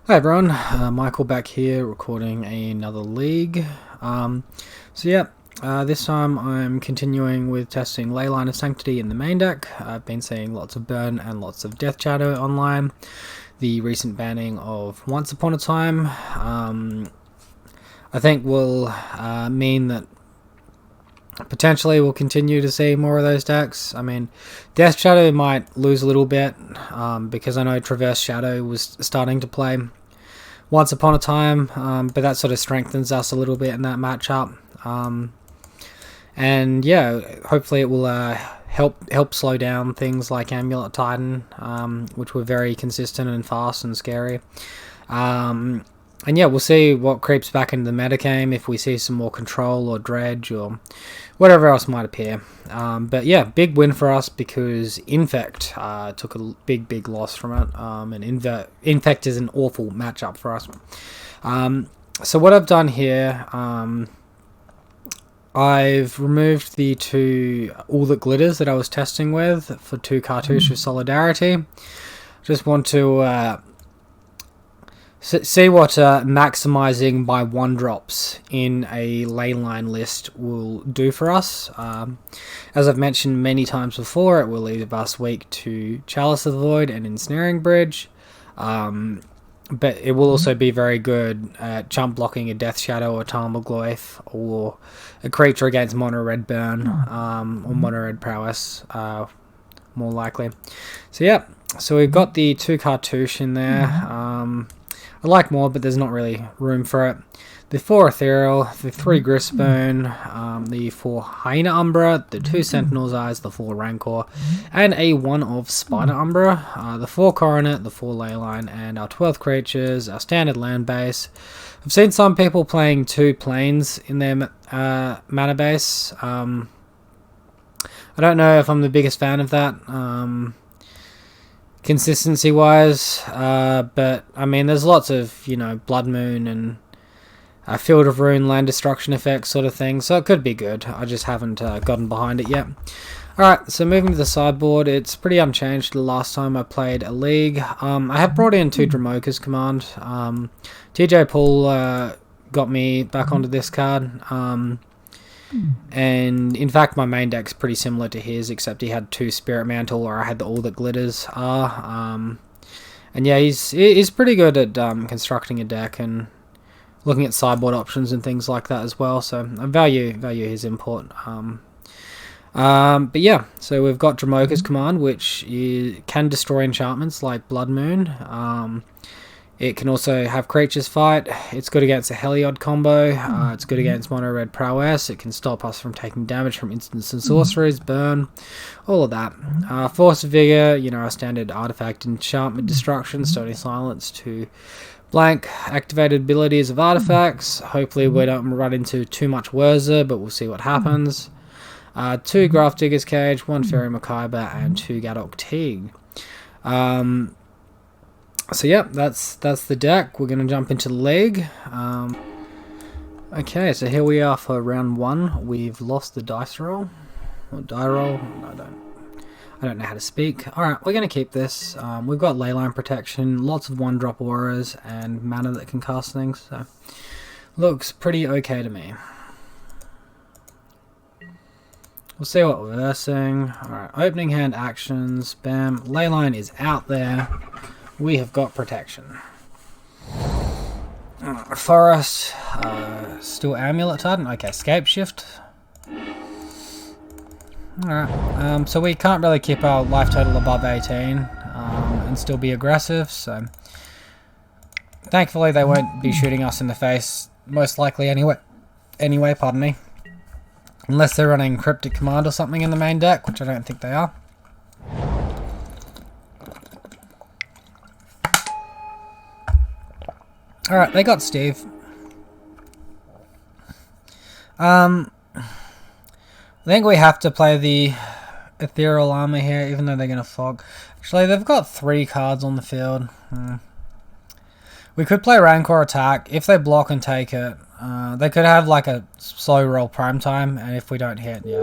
Hi everyone, Michael back here recording another league. This time I'm continuing with testing Leyline of Sanctity in the main deck. I've been seeing lots of burn and lots of death shadow online. The recent banning of Once Upon a Time I think will mean that potentially we'll continue to see more of those decks. I mean, Death Shadow might lose a little bit because I know Traverse Shadow was starting to play Once Upon a Time, but that sort of strengthens us a little bit in that matchup. And yeah, hopefully it will help slow down things like Amulet Titan, which were very consistent and fast and scary. And yeah, we'll see what creeps back into the metagame, if we see some more control or dredge or whatever else might appear. But yeah, big win for us because Infect took a big loss from it. And Infect is an awful matchup for us. So what I've done here, I've removed the two All That Glitters that I was testing with for 2 Cartouche of Solidarity. Just want to see what maximizing by 1-drops in a Leyline list will do for us. As I've mentioned many times before, it will leave us weak to Chalice of the Void and Ensnaring Bridge. But it will also be very good at jump blocking a Death Shadow or Tarmogoyf or a creature against Mono Red Burn or Mono Red Prowess, more likely. So yeah, so we've got the 2 Cartouche in there. I like more, but there's not really room for it. The 4 Ethereal, the 3 Gristbone, the 4 Hyena Umbra, the 2 Sentinel's Eyes, the 4 Rancor, and a 1 of Spider Umbra, the 4 Coronet, the 4 Leyline, and our 12 creatures, our standard land base. I've seen some people playing 2 planes in their mana base. I don't know if I'm the biggest fan of that. Consistency wise, but I mean, there's lots of, Blood Moon and Field of Ruin, land destruction effects sort of thing, so it could be good. I just haven't gotten behind it yet. Alright, so moving to the sideboard, it's pretty unchanged to the last time I played a league. I have brought in 2 Dromoka's Command. TJ Paul got me back onto this card. And in fact, my main deck's pretty similar to his, except he had 2 Spirit Mantle, or I had All That Glitters and yeah, he's pretty good at constructing a deck and looking at sideboard options and things like that as well. So I value his input. But yeah, so we've got Dromoka's Command, which can destroy enchantments like Blood Moon. It can also have creatures fight. It's good against a Heliod combo. It's good against Mono Red Prowess. It can stop us from taking damage from instants and sorceries, burn, all of that. Force of Vigor, our standard artifact enchantment destruction, Stony Silence to blank activated abilities of artifacts. Hopefully we don't run into too much Wurza, but we'll see what happens. 2 Graph Digger's Cage, 1 Fairy Macabre, and 2 Gadok Teague. So yeah, that's the deck. We're going to jump into the league. Okay, so here we are for round 1. We've lost the dice roll. Or die roll. No, I don't know how to speak. Alright, we're going to keep this. We've got Leyline protection, lots of 1-drop auras, and mana that can cast things. So looks pretty okay to me. We'll see what we're versing. Alright, opening hand actions. Bam. Leyline is out there. We have got protection. Forest, still Amulet Titan. Okay, Scape Shift. Alright, so we can't really keep our life total above 18 and still be aggressive, so thankfully they won't be shooting us in the face, most likely anyway, pardon me. Unless they're running Cryptic Command or something in the main deck, which I don't think they are. Alright, they got Steve. I think we have to play the Ethereal Armor here, even though they're going to fog. Actually, they've got 3 cards on the field. We could play Rancor Attack. If they block and take it, they could have like a slow roll prime time, and if we don't hit, yeah.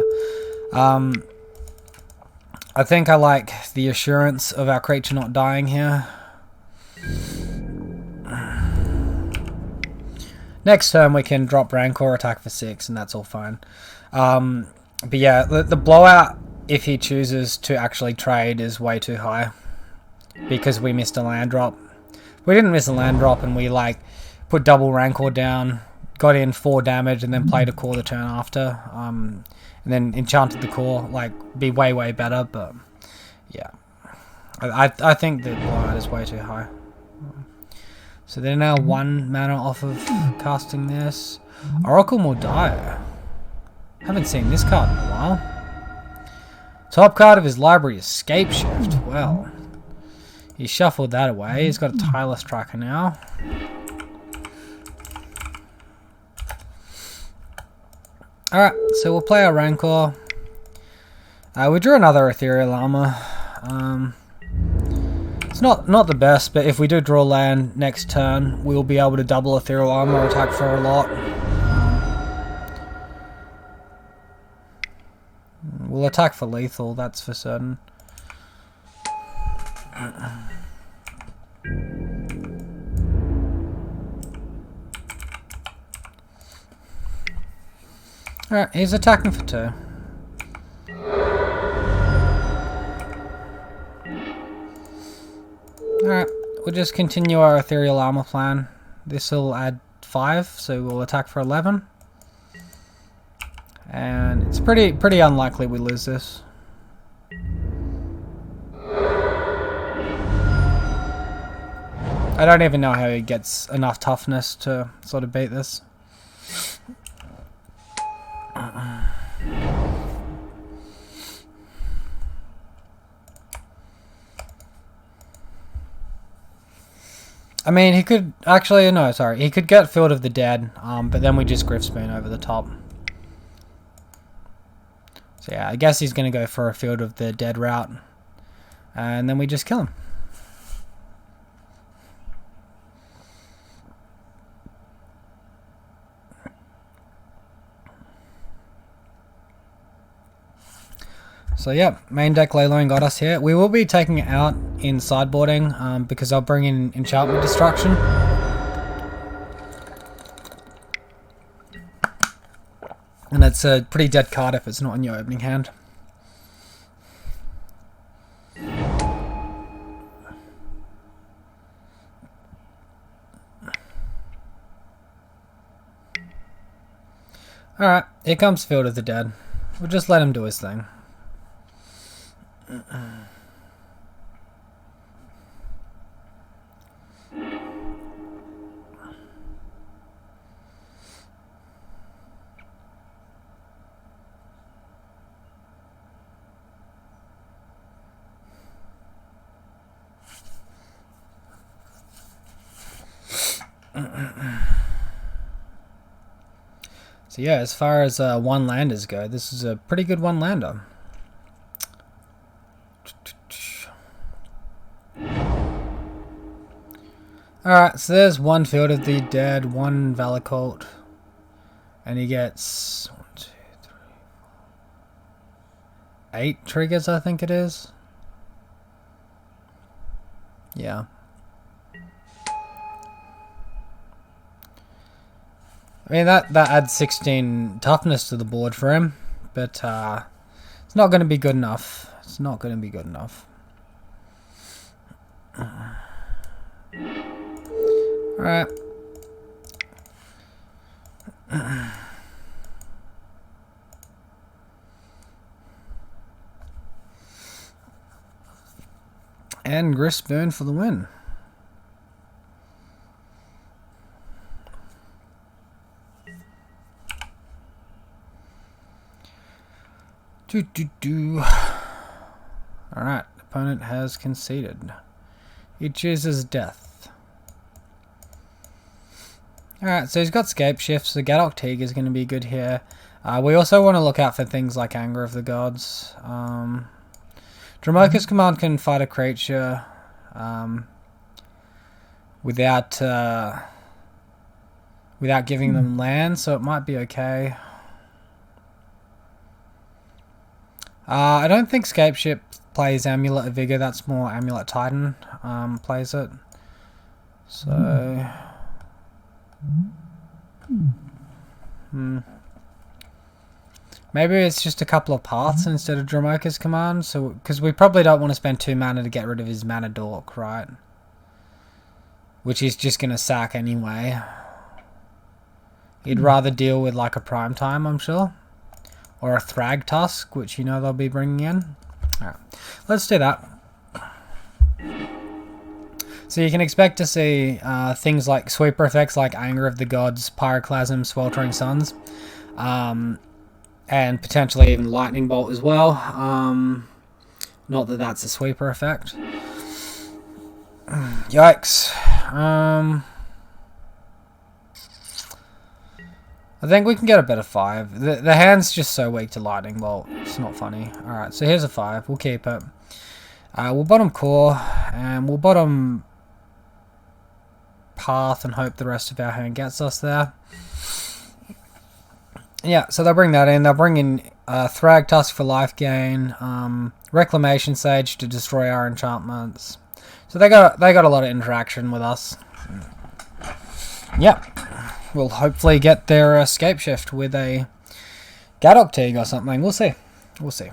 I think I like the assurance of our creature not dying here. Next turn we can drop Rancor, attack for 6, and that's all fine. But yeah, the blowout, if he chooses to actually trade, is way too high. Because we missed a land drop. We didn't miss a land drop, and we like put double Rancor down, got in 4 damage, and then played a core the turn after. And then enchanted the core, like, be way better, but yeah. I think the blowout is way too high. So they're now 1 mana off of casting this. Oracle Mordiah. Haven't seen this card in a while. Top card of his library is Scapeshift. Well, he shuffled that away. He's got a Tireless Tracker now. Alright, so we'll play our Rancor. We drew another Ethereal Armor. It's not the best, but if we do draw land next turn, we'll be able to double Ethereal Armor, attack for a lot. We'll attack for lethal, that's for certain. Alright, he's attacking for 2. Alright, we'll just continue our Ethereal Armor plan. This will add 5, so we'll attack for 11. And it's pretty unlikely we lose this. I don't even know how he gets enough toughness to sort of beat this. I mean, he could actually, no, sorry, he could get Field of the Dead, but then we just Griftspoon over the top. So yeah, I guess he's going to go for a Field of the Dead route, and then we just kill him. So yeah, main deck Leyline got us here. We will be taking it out in sideboarding because I'll bring in Enchantment Destruction. And it's a pretty dead card if it's not in your opening hand. Alright, here comes Field of the Dead. We'll just let him do his thing. So yeah, as far as one-landers go, this is a pretty good one-lander. Alright, so there's one Field of the Dead, one Valacult, and he gets 1, 2, 3, 4, 8 triggers, I think it is. Yeah. I mean, that adds 16 toughness to the board for him, but it's not going to be good enough. It's not going to be good enough. Alright. And Griftspoon for the win. Alright, opponent has conceded. He chooses death. Alright, so he's got Scapeshift, so Gadok Teague is going to be good here. We also want to look out for things like Anger of the Gods. Dromoka's Command can fight a creature without giving them land, so it might be okay. I don't think Scapeship plays Amulet of Vigor, that's more Amulet Titan plays it. So Maybe it's just a couple of paths instead of Dromoka's command. So, because we probably don't want to spend 2 mana to get rid of his mana dork, right? Which he's just going to sack anyway. He'd rather deal with like a Prime Time, I'm sure. Or a Thrag Tusk, which you know they'll be bringing in. Alright, let's do that. So you can expect to see things like sweeper effects like Anger of the Gods, Pyroclasm, Sweltering Suns. And potentially even Lightning Bolt as well. Not that that's a sweeper effect. Yikes. I think we can get a better 5. The hand's just so weak to Lightning Bolt. It's not funny. Alright, so here's a 5. We'll keep it. We'll bottom Core, and we'll bottom Path and hope the rest of our hand gets us there. Yeah, so they'll bring that in. They'll bring in Thrag Tusk for life gain, Reclamation Sage to destroy our enchantments. So they got a lot of interaction with us. Yep. We'll hopefully get their escape shift with a Gadok Teague or something. We'll see. We'll see.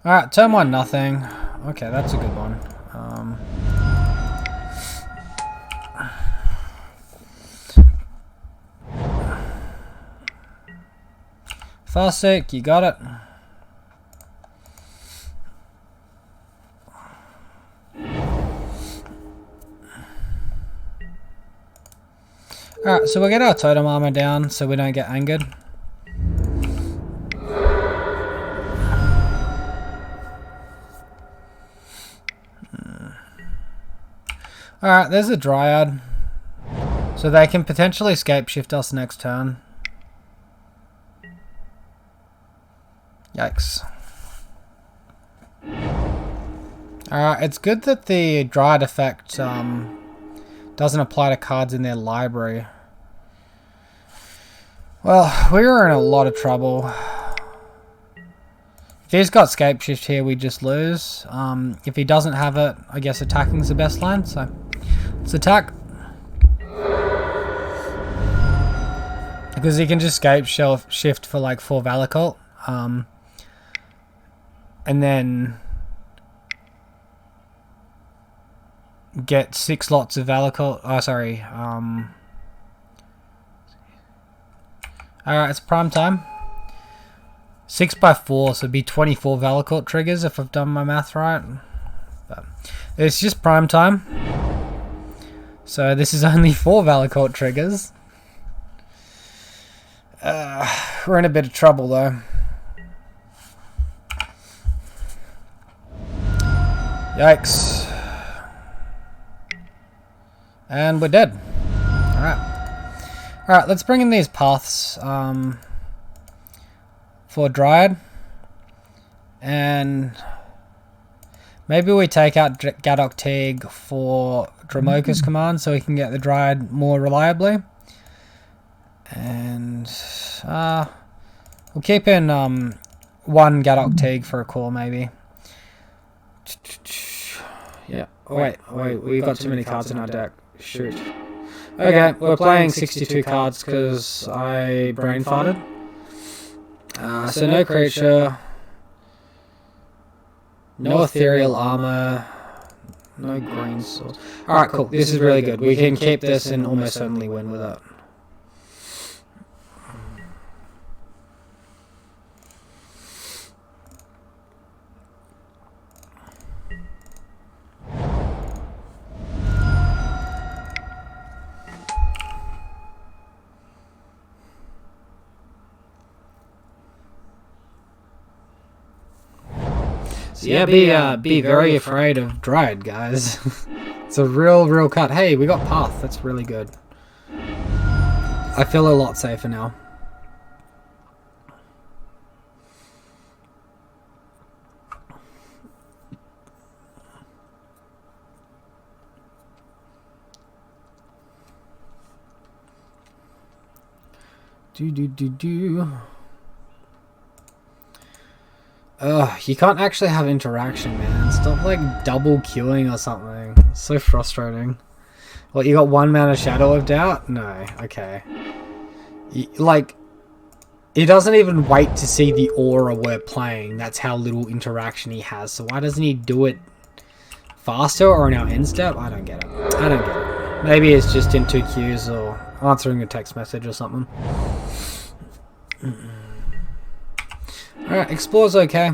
Alright, turn 1 nothing. Okay, that's a good one. Farsick, you got it. Alright, so we'll get our totem armor down so we don't get angered. Alright, there's a Dryad. So they can potentially escape shift us next turn. Yikes. Alright, it's good that the Dryad effect doesn't apply to cards in their library. Well, we're in a lot of trouble. If he's got escape shift here, we just lose. If he doesn't have it, I guess attacking's the best line, so let's attack. Because he can just escape shift for like 4 Valakut. And then get 6 lots of Valakut. Oh, sorry. Alright, it's prime time. 6x4, so it'd be 24 Valakut triggers if I've done my math right. But it's just prime time. So this is only 4 Valakut triggers. We're in a bit of trouble though. Yikes. And we're dead. Alright. Alright, let's bring in these paths for Dryad. And maybe we take out Gadok Teague for Dromoka's command so we can get the Dryad more reliably. And we'll keep in 1 Gadok Teague for a core maybe. Yeah. Oh, wait, we've got too many cards in our deck. Shoot. Okay, we're playing 62 cards because I brain farted. So no creature, no ethereal armor, no green source. Alright, cool. This is really good. We can keep this and almost certainly win with it. So yeah, be very afraid of Dryad, guys. It's a real cut. Hey, we got Path. That's really good. I feel a lot safer now. Ugh, you can't actually have interaction, man. Stop like double queuing or something. It's so frustrating. What, you got 1 mana Shadow of Doubt? No, okay. Like, he doesn't even wait to see the aura we're playing. That's how little interaction he has. So why doesn't he do it faster or in our end step? I don't get it. I don't get it. Maybe it's just in 2 queues or answering a text message or something. Alright, Explore's okay.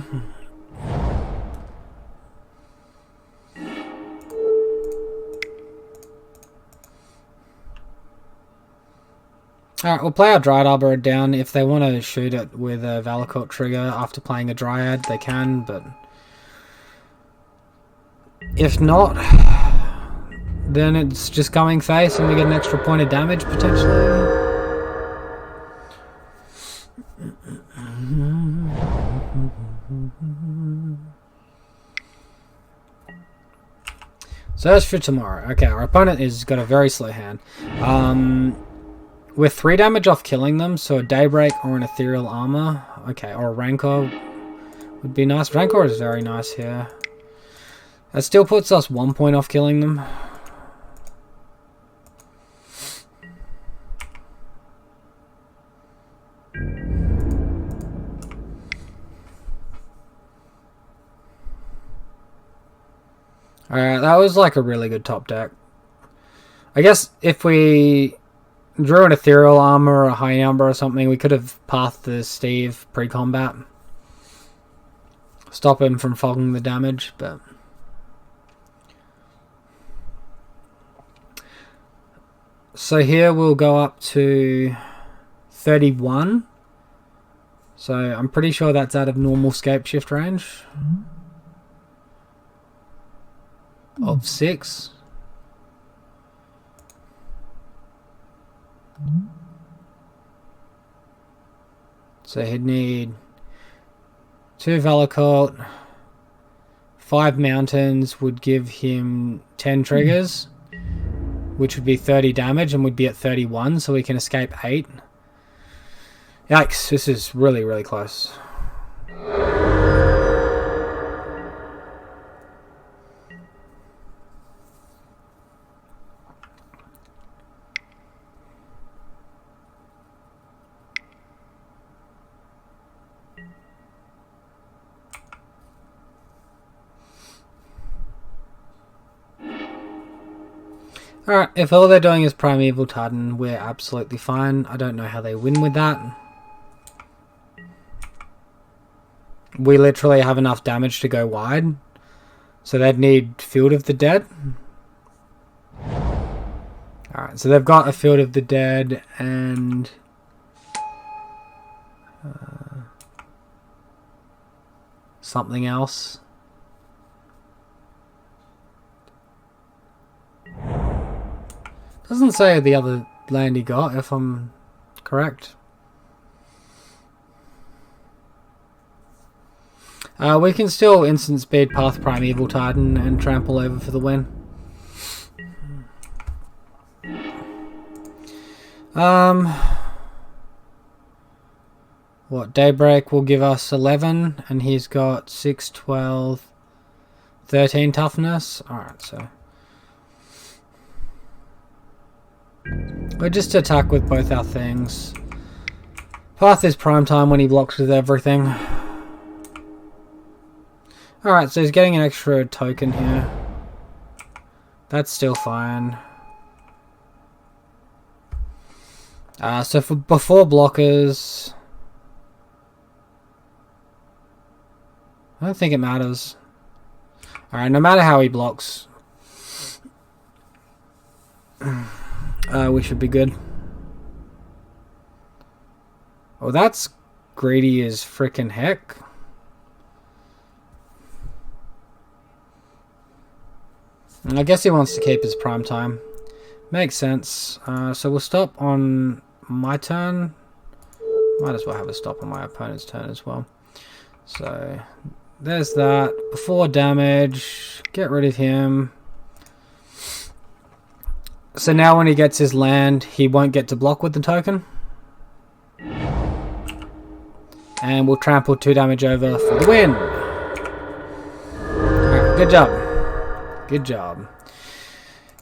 Alright, we'll play our Dryad Arbor down. If they want to shoot it with a Valakut trigger after playing a Dryad, they can, but if not, then it's just going face and we get an extra point of damage potentially. Search for Tomorrow. Okay, our opponent has got a very slow hand. We're 3 damage off killing them, so a Daybreak or an Ethereal Armor. Okay, or a Rancor would be nice. Rancor is very nice here. That still puts us 1 point off killing them. Alright, that was like a really good top deck. I guess if we drew an Ethereal Armor or a High Number or something, we could have pathed the Steve pre-combat. Stop him from fogging the damage, but so here we'll go up to 31. So I'm pretty sure that's out of normal scape shift range. Of 6. So he'd need 2 Valakut, 5 Mountains would give him 10 triggers, which would be 30 damage, and we'd be at 31, so we can escape 8. Yikes, this is really, really close. Alright, if all they're doing is Primeval Titan, we're absolutely fine. I don't know how they win with that. We literally have enough damage to go wide. So they'd need Field of the Dead. Alright, so they've got a Field of the Dead and something else. Doesn't say the other land he got, if I'm correct. We can still instant speed path Primeval Titan and trample over for the win. What, Daybreak will give us 11, and he's got 6, 12, 13 toughness. Alright, so we'll just attack with both our things. Path is prime time when he blocks with everything. Alright, so he's getting an extra token here. That's still fine. So for before blockers, I don't think it matters. Alright, no matter how he blocks, we should be good. Oh, that's greedy as frickin' heck. I guess he wants to keep his prime time. Makes sense. So we'll stop on my turn. Might as well have a stop on my opponent's turn as well. So there's that. Before damage, get rid of him. So now when he gets his land, he won't get to block with the token. And we'll trample 2 damage over for the win. Alright, good job. Good job.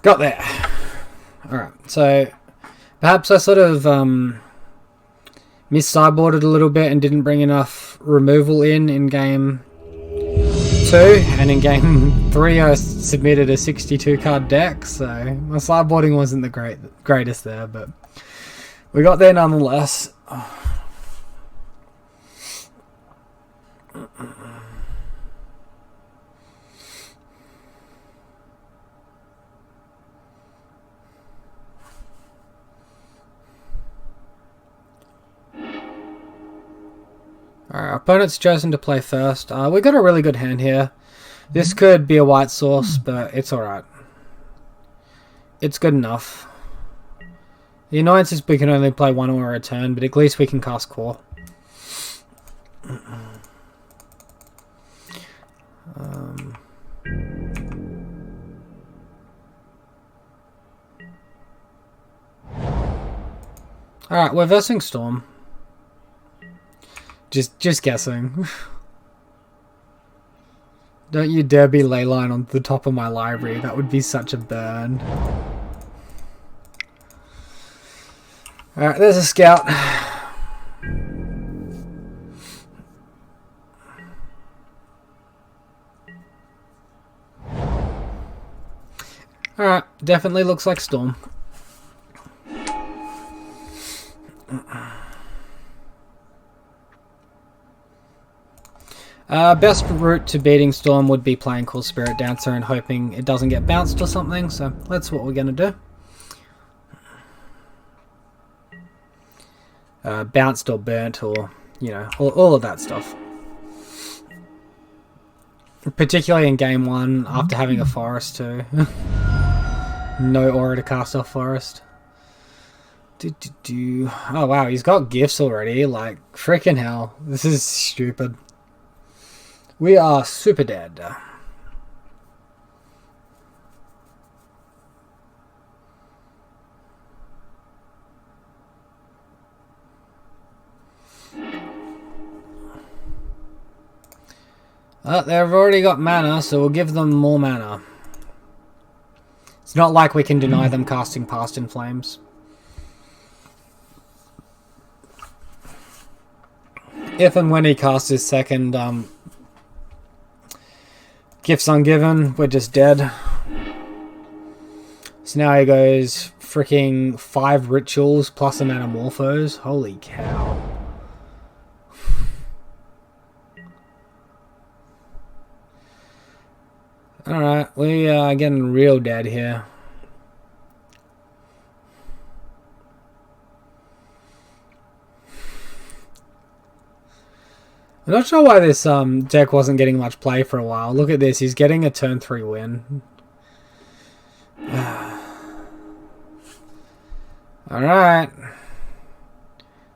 Got there. Alright, so perhaps I sort of mis-sideboarded a little bit and didn't bring enough removal in game 2, and in game 3 I submitted a 62 card deck, so my sideboarding wasn't the greatest there, but we got there nonetheless. Our opponent's chosen to play first. We got a really good hand here. This could be a white source, but it's alright. It's good enough. The annoyance is we can only play 1 aura a turn, but at least we can cast Core. Alright, we're versing Storm. Just guessing. Don't you dare be Leyline on the top of my library. That would be such a burn. Alright, there's a scout. Alright, definitely looks like Storm. Best route to beating Storm would be playing Cool Spirit Dancer and hoping it doesn't get bounced or something, so that's what we're going to do. Bounced or burnt or, you know, all of that stuff. Particularly in game 1, after having a forest too. No aura to cast off forest. Oh wow, he's got gifts already, like, freaking hell. This is stupid. We are super dead. They've already got mana, so we'll give them more mana. It's not like we can deny them casting Past in Flames. If and when he casts his second Gifts Ungiven, we're just dead. So now he goes freaking 5 rituals plus a Metamorphose. Holy cow. Alright, we are getting real dead here. I'm not sure why this deck wasn't getting much play for a while. Look at this, he's getting a turn 3 win. Alright.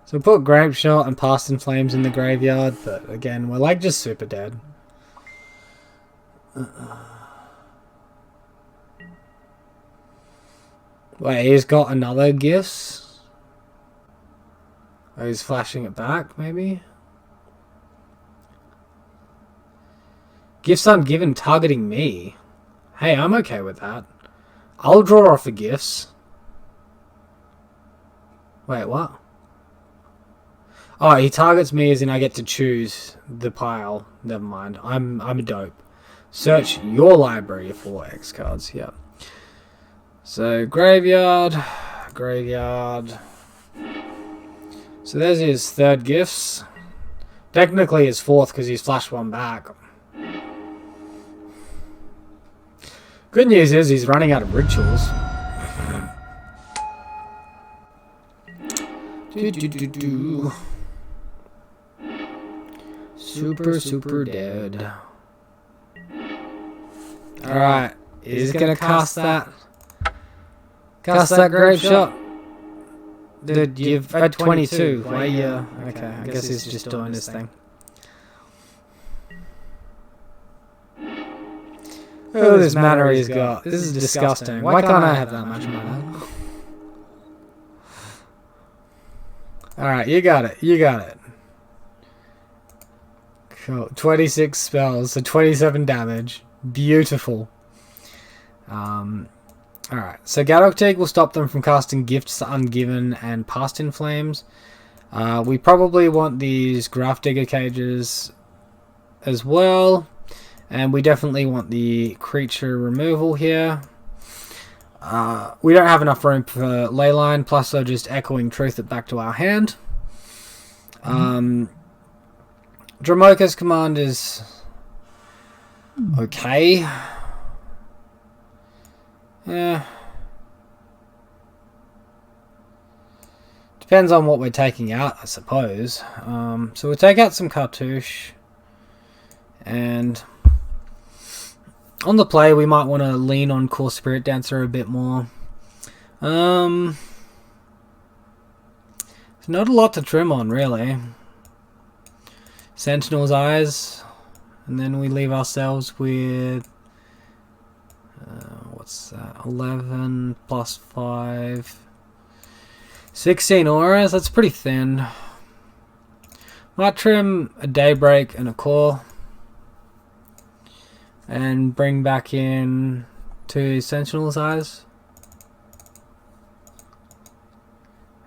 So put Grape Shot and Past in Flames in the graveyard, but again, we're like just super dead. Wait, he's got another Gifts? Oh, he's flashing it back, maybe? Gifts Ungiven targeting me. Hey, I'm okay with that. I'll draw off the gifts. Wait, what? Oh, he targets me as in I get to choose the pile. Never mind. I'm a dope. Search your library for X cards. Yeah. So graveyard, graveyard. So there's his third gifts. Technically his fourth because he's flashed one back. Good news is he's running out of rituals. Super dead. Alright, he's gonna cast that. Cast that Grape Shot. Dude, you've had 22. Why, yeah. Okay, I guess he's just doing his thing. Oh, this mana he's got. This is disgusting. Why can't I have that much mana? Alright, you got it. You got it. Cool. 26 spells, so 27 damage. Beautiful. Alright, so Gadoktig will stop them from casting Gifts Ungiven and Past in Flames. We probably want these Grafdigger cages as well. And we definitely want the creature removal here. We don't have enough room for Leyline, plus they're just echoing Truth it back to our hand. Dramoka's command is okay. Yeah. Depends on what we're taking out, I suppose. So we'll take out some Cartouche. And on the play, we might want to lean on Core Spirit Dancer a bit more. There's not a lot to trim on, really. Sentinel's Eyes. And then we leave ourselves with... what's that? 11 plus 5. 16 auras. That's pretty thin. Might trim a Daybreak and a Core. And bring back in 2 Sentinel's Eyes.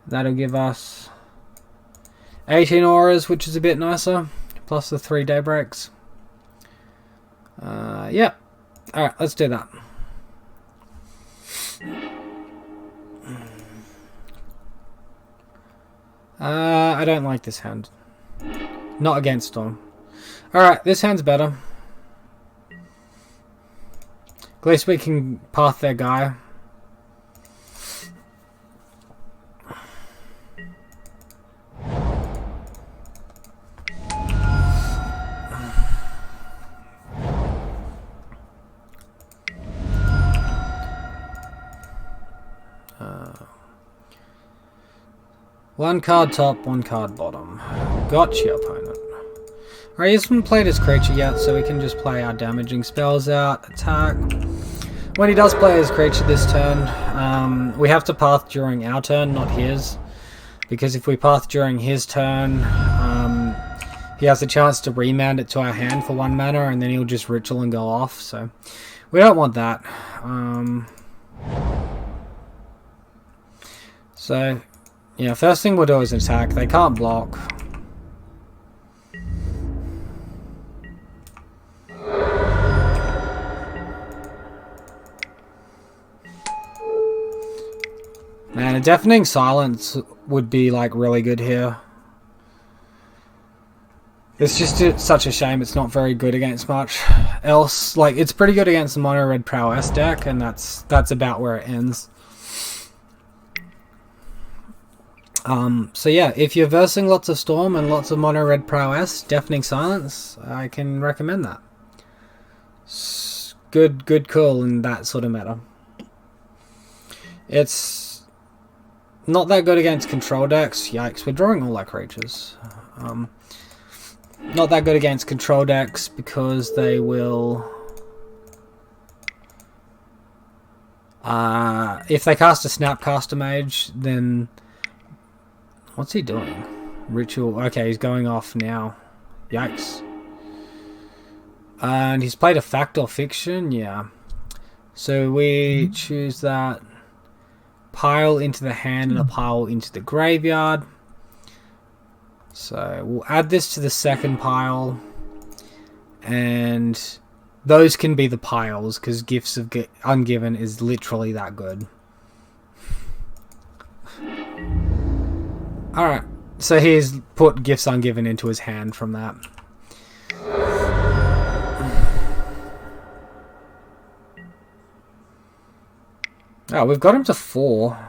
That'll give us 18 auras, which is a bit nicer. Plus the 3 Daybreaks. Yeah. Alright, let's do that. I don't like this hand. Not against Storm. Alright, this hand's better. At least we can path their guy. One card top, 1 card bottom. Gotcha, opponent. Alright, he hasn't played his creature yet, so we can just play our damaging spells out. Attack. When he does play his creature this turn, we have to path during our turn, not his. Because if we path during his turn, he has a chance to remand it to our hand for 1 mana, and then he'll just ritual and go off. So we don't want that. So yeah, first thing we'll do is attack. They can't block. Man, a Deafening Silence would be like really good here. It's just such a shame it's not very good against much else. Like, it's pretty good against the Mono Red Prowess deck, and that's about where it ends. So yeah, if you're versing lots of Storm and lots of Mono Red Prowess, Deafening Silence, I can recommend that. It's good call in that sort of meta. It's not that good against control decks. Yikes, we're drawing all our creatures. Not that good against control decks because they will... if they cast a Snapcaster Mage, then... What's he doing? Ritual. Okay, he's going off now. Yikes. And he's played a Fact or Fiction? Yeah. So we choose that. Pile into the hand and a pile into the graveyard. So we'll add this to the second pile. And those can be the piles, because Gifts of Ungiven is literally that good. Alright, so he's put Gifts Ungiven into his hand from that. Oh, we've got him to 4.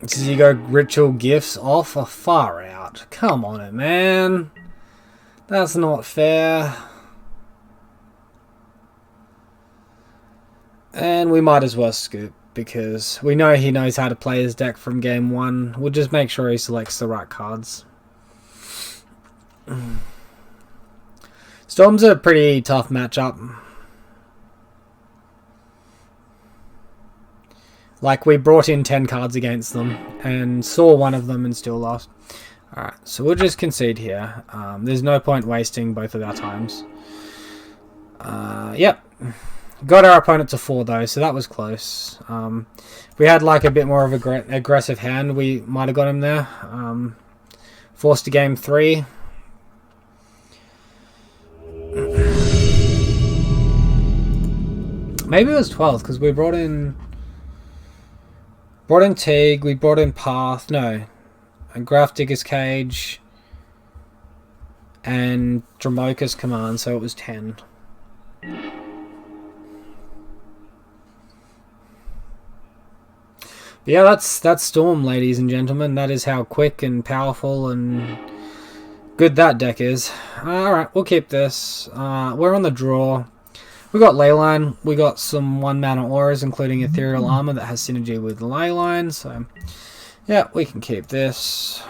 Does he go Ritual Gifts off or far out? Come on it, man. That's not fair. And we might as well scoop, because we know he knows how to play his deck from game 1. We'll just make sure he selects the right cards. Storm's a pretty tough matchup. Like, we brought in 10 cards against them and saw one of them and still lost. Alright, so we'll just concede here. There's no point wasting both of our times. Yep. Got our opponent to 4 though, so that was close. If we had like a bit more of an aggressive hand, we might have got him there. Forced to game 3. Maybe it was 12th because we brought in Teague, we brought in Path, no, and Graph Digger's Cage and Dramoka's Command, so it was 10. But yeah, that's Storm, ladies and gentlemen. That is how quick and powerful and good that deck is. Alright, we'll keep this. We're on the draw. We got Leyline. We got some 1-mana auras, including Ethereal Armor that has synergy with Leyline. So, yeah, we can keep this.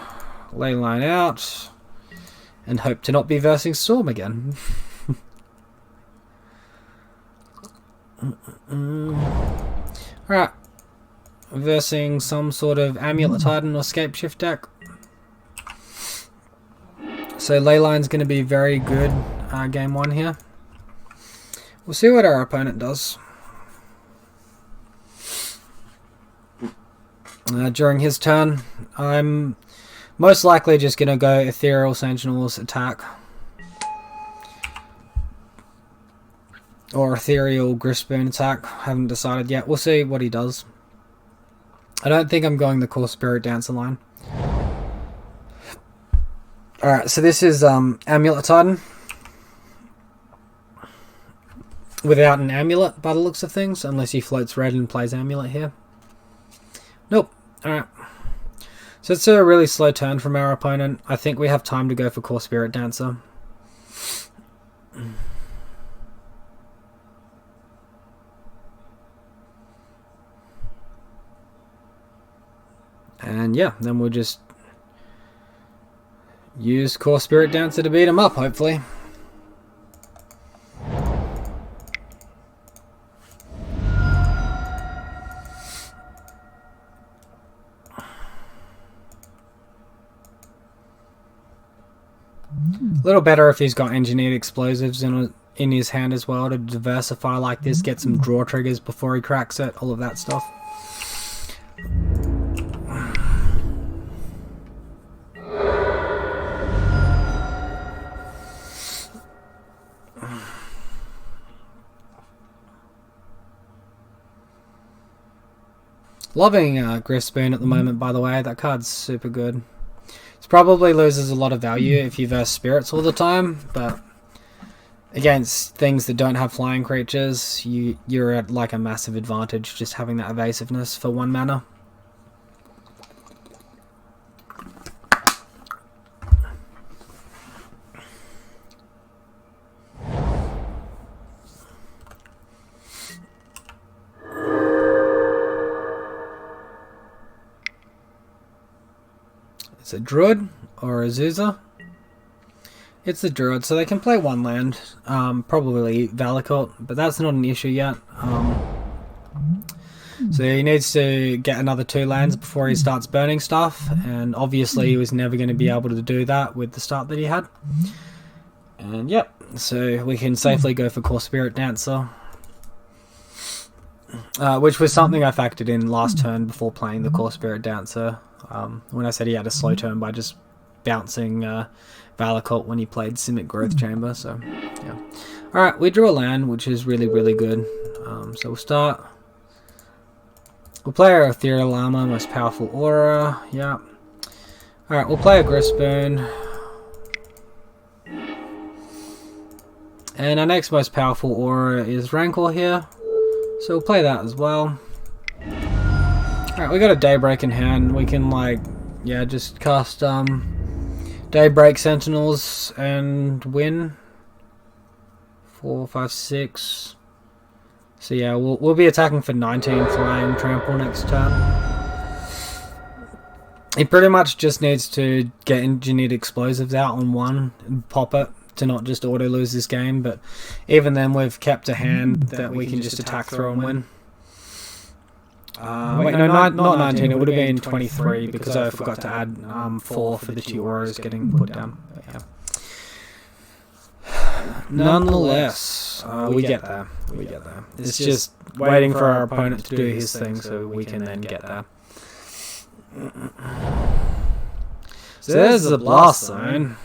Leyline out. And hope to not be versing Storm again. Alright. Versing some sort of Amulet Titan or Scapeshift deck. So Leyline's going to be very good game 1 here. We'll see what our opponent does. During his turn, I'm most likely just going to go Ethereal Sentinels attack. Or Ethereal Grispoon attack. Haven't decided yet. We'll see what he does. I don't think I'm going the Core Spirit Dancer line. Alright, so this is Amulet Titan. Without an Amulet, by the looks of things. Unless he floats red and plays Amulet here. Nope. Alright. So it's a really slow turn from our opponent. I think we have time to go for Core Spirit Dancer. And yeah, then we'll just use Core Spirit Dancer to beat him up, hopefully. A little better if he's got Engineered Explosives in his hand as well to diversify like this, get some draw triggers before he cracks it, all of that stuff. Loving Grispoon at the moment, by the way. That card's super good. It probably loses a lot of value if you verse spirits all the time, but against things that don't have flying creatures, you're at like a massive advantage just having that evasiveness for 1 mana. It's a Druid or a Zuza. It's a Druid, so they can play 1 land, probably Valakut, but that's not an issue yet. So he needs to get another 2 lands before he starts burning stuff, and obviously he was never going to be able to do that with the start that he had. And yep, so we can safely go for Core Spirit Dancer. Which was something I factored in last turn before playing the Core Spirit Dancer. When I said he had a slow turn by just bouncing Valakut when he played Simic Growth Chamber. So, yeah. Alright, we drew a land, which is really, really good. So we'll start. We'll play our Ethereal Armor, most powerful aura. Yeah. Alright, we'll play a Grispoon. And our next most powerful aura is Rancor here. So we'll play that as well. Alright, we got a Daybreak in hand. We can, like, yeah, just cast Daybreak Sentinels and win. 4, 5, 6. So yeah, we'll be attacking for 19 flying trample next turn. He pretty much just needs to get Engineered Explosives out on 1 and pop it to not just auto lose this game, but even then we've kept a hand that we can just attack through and win. Wait, no, not 19. It would have been 23 because I forgot to add 4 for the 2 auras getting put down. But yeah. Nonetheless, we get there. We get there. It's just waiting for our opponent to do his thing so we can then get there. So there's the blast zone.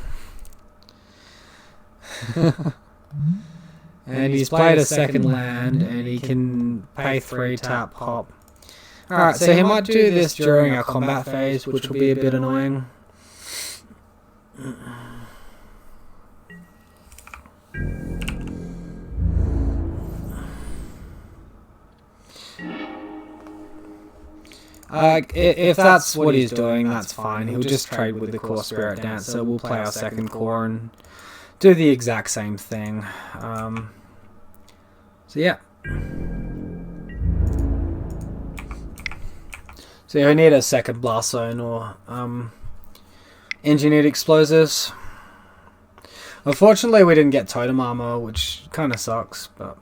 And he's played a second land and he can pay 3 tap hop. Alright, so he might do this during our combat phase, which will be a bit annoying. If that's what he's doing, that's fine. He'll just trade with the core spirit dance, so we'll play our second core and do the exact same thing. So yeah. So we need a second blast zone or engineered explosives. Unfortunately, we didn't get totem armor, which kind of sucks, but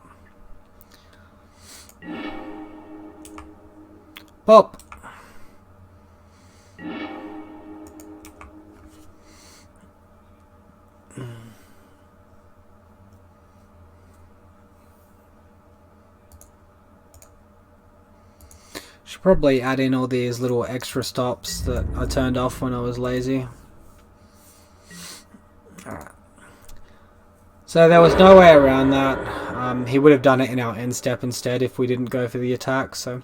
pop. Should probably add in all these little extra stops that I turned off when I was lazy. Alright. So there was no way around that. He would have done it in our end step instead if we didn't go for the attack, so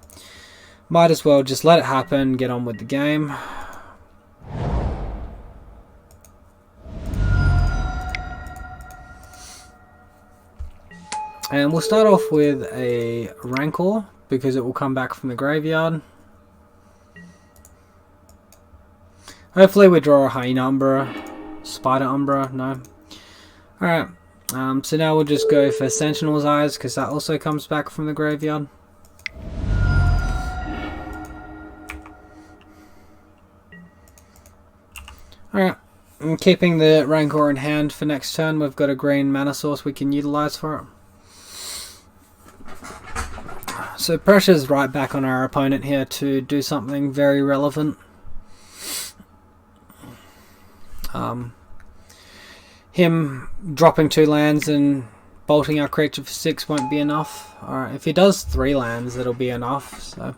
might as well just let it happen, get on with the game. And we'll start off with a Rancor, because it will come back from the graveyard. Hopefully we draw a Hyena Umbra, Spider Umbra, no. Alright, so now we'll just go for Sentinel's Eyes, because that also comes back from the graveyard. Alright, and keeping the Rancor in hand for next turn, we've got a green mana source we can utilize for it. So pressure's right back on our opponent here to do something very relevant. Him dropping 2 lands and bolting our creature for 6 won't be enough. Alright, if he does 3 lands, that'll be enough. So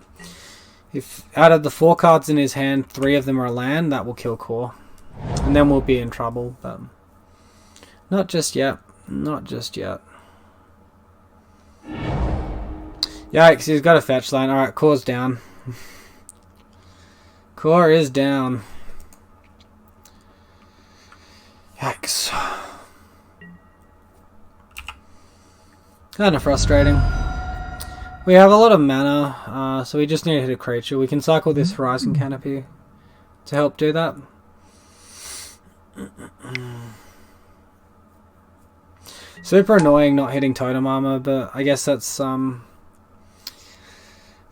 if out of the 4 cards in his hand, 3 of them are land, that will kill core. And then we'll be in trouble, but not just yet. Not just yet. Yikes, he's got a fetch line. Alright, core's down. Core is down. Yikes. Kinda frustrating. We have a lot of mana, so we just need to hit a creature. We can cycle this Horizon Canopy to help do that. Super annoying not hitting totem armor, but I guess that's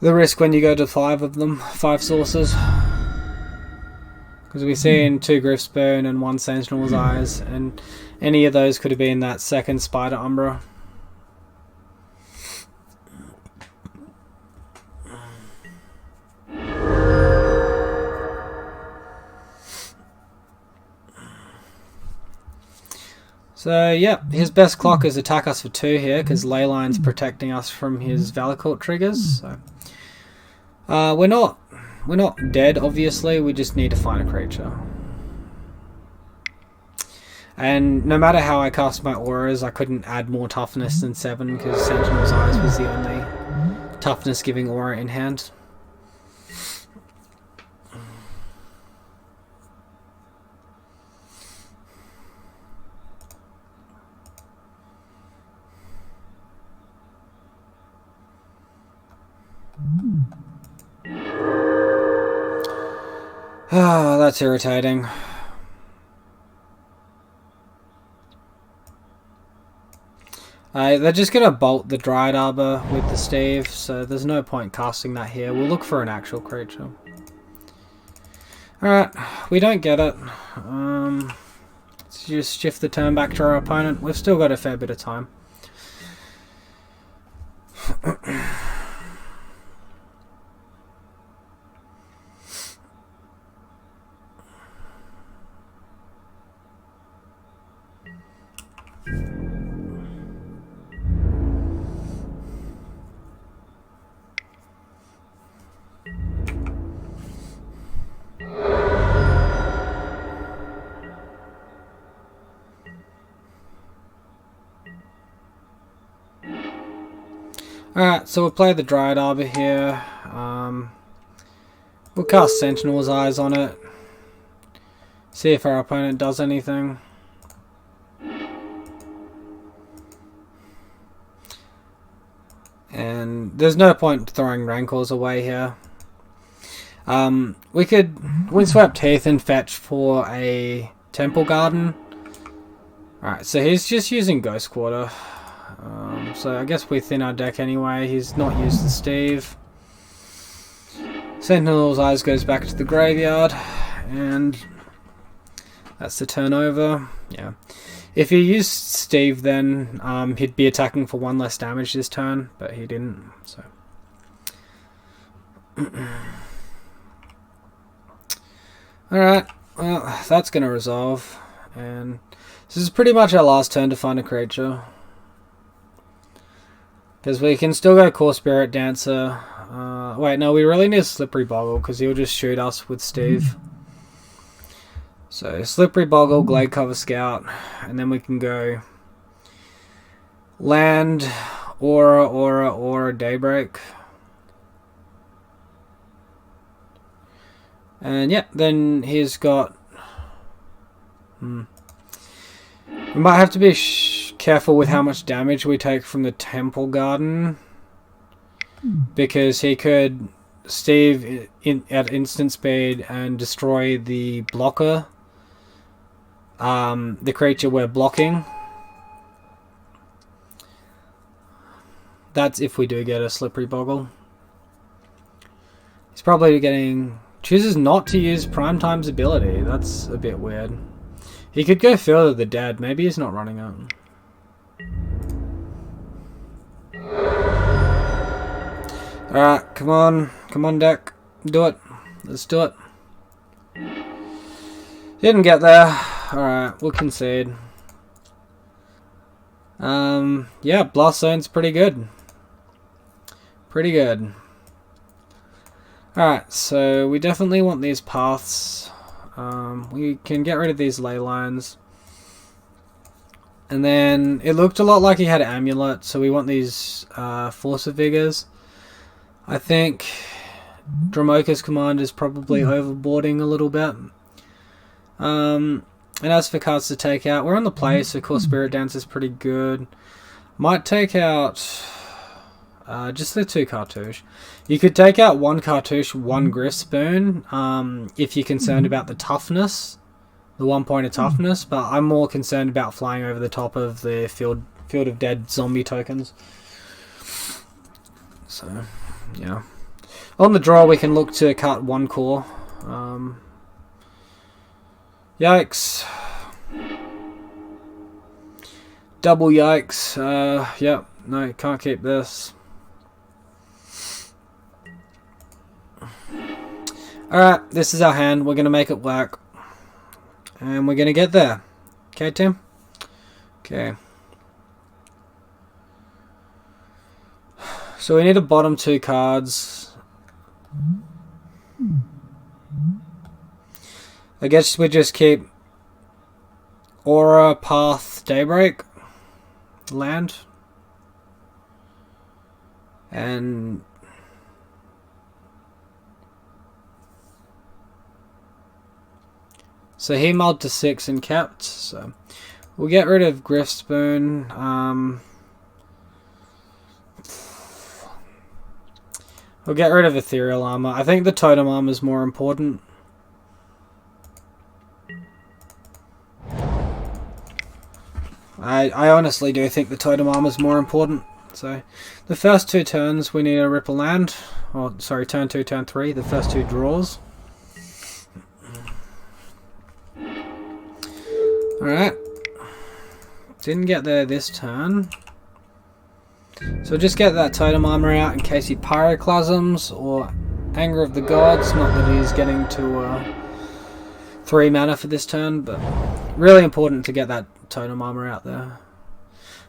the risk when you go to 5 of them, 5 sources. Because we see in 2 Griffspoon and 1 Sentinel's Eyes, and any of those could have been that second Spider Umbra. So yeah, his best clock is attack us for 2 here, because Leyline's protecting us from his Valakut triggers. So we're not dead, obviously. We just need to find a creature. And no matter how I cast my auras, I couldn't add more toughness than 7, because Sentinel's Eyes was the only toughness giving aura in hand. Ah, that's irritating. They're just going to bolt the Dryad Arbor with the Steve, so there's no point casting that here. We'll look for an actual creature. Alright, we don't get it. Let's just shift the turn back to our opponent. We've still got a fair bit of time. Alright, so we'll play the Dryad Arbor here. We'll cast Sentinel's Eyes on it. See if our opponent does anything. And there's no point throwing Rancors away here. We could Windswept Heath and fetch for a Temple Garden. Alright, so he's just using Ghost Quarter. So I guess we thin our deck anyway. He's not used the Steve. Sentinel's Eyes goes back to the graveyard. And that's the turn over. Yeah. If he used Steve, then he'd be attacking for 1 less damage this turn, but he didn't. So. Alright, well, that's going to resolve. And this is pretty much our last turn to find a creature. Because we can still go Core Spirit Dancer. Wait, no, we really need a Slippery Boggle because he'll just shoot us with Steve. So, Slippery Boggle, Glade Cover Scout, and then we can go Land, Aura, Daybreak. And yeah, then he's got... We might have to be careful with how much damage we take from the Temple Garden. Because he could Steve at instant speed and destroy the blocker. The creature we're blocking. That's if we do get a Slippery Boggle. He's probably chooses not to use Primetime's ability. That's a bit weird. He could go Field of the Dead. Maybe he's not running it. Alright, come on deck. Do it. Let's do it. Didn't get there. Alright, we'll concede. Yeah, Blast Zone's pretty good. Pretty good. Alright, so we definitely want these paths. We can get rid of these ley lines. And then it looked a lot like he had Amulet, so we want these Force of Vigors. I think Dromoka's Command is probably overboarding a little bit. And as for cards to take out, we're on the play, so Core Spirit Dance is pretty good. Might take out just the 2 Cartouche. You could take out 1 Cartouche, 1 Griff Spoon, if you're concerned about the toughness, the 1 point of toughness, but I'm more concerned about flying over the top of the Field of Dead zombie tokens. So, yeah. On the draw, we can look to cut 1 core. Yikes. Double yikes. Yep. No, can't keep this. Alright, this is our hand. We're going to make it work. And we're going to get there. Okay, Tim? Okay. So we need a bottom 2 cards. I guess we just keep Aura, Path, Daybreak, Land, and so he mulled to 6 and kept, so we'll get rid of Griff Spoon. We'll get rid of Ethereal Armor. I think the Totem Armor is more important. I honestly do think the Totem Armor is more important. So, the first 2 turns we need a Ripple Land. Or, sorry, turn 2, turn 3. The first 2 draws. Alright. Didn't get there this turn. So we'll just get that Totem Armor out in case he Pyroclasms or Anger of the Gods. Not that he's getting to 3 mana for this turn, but really important to get that Totem Armor out there.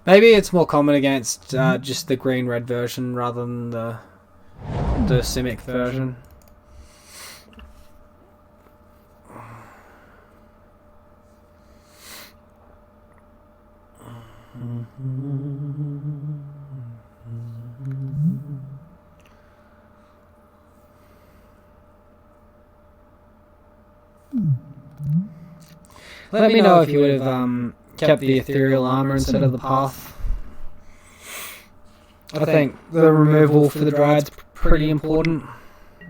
Maybe it's more common against just the green-red version rather than the Simic version. Let me know if you would have kept the ethereal armor instead of the path. I think the removal for the Dryad's pretty important.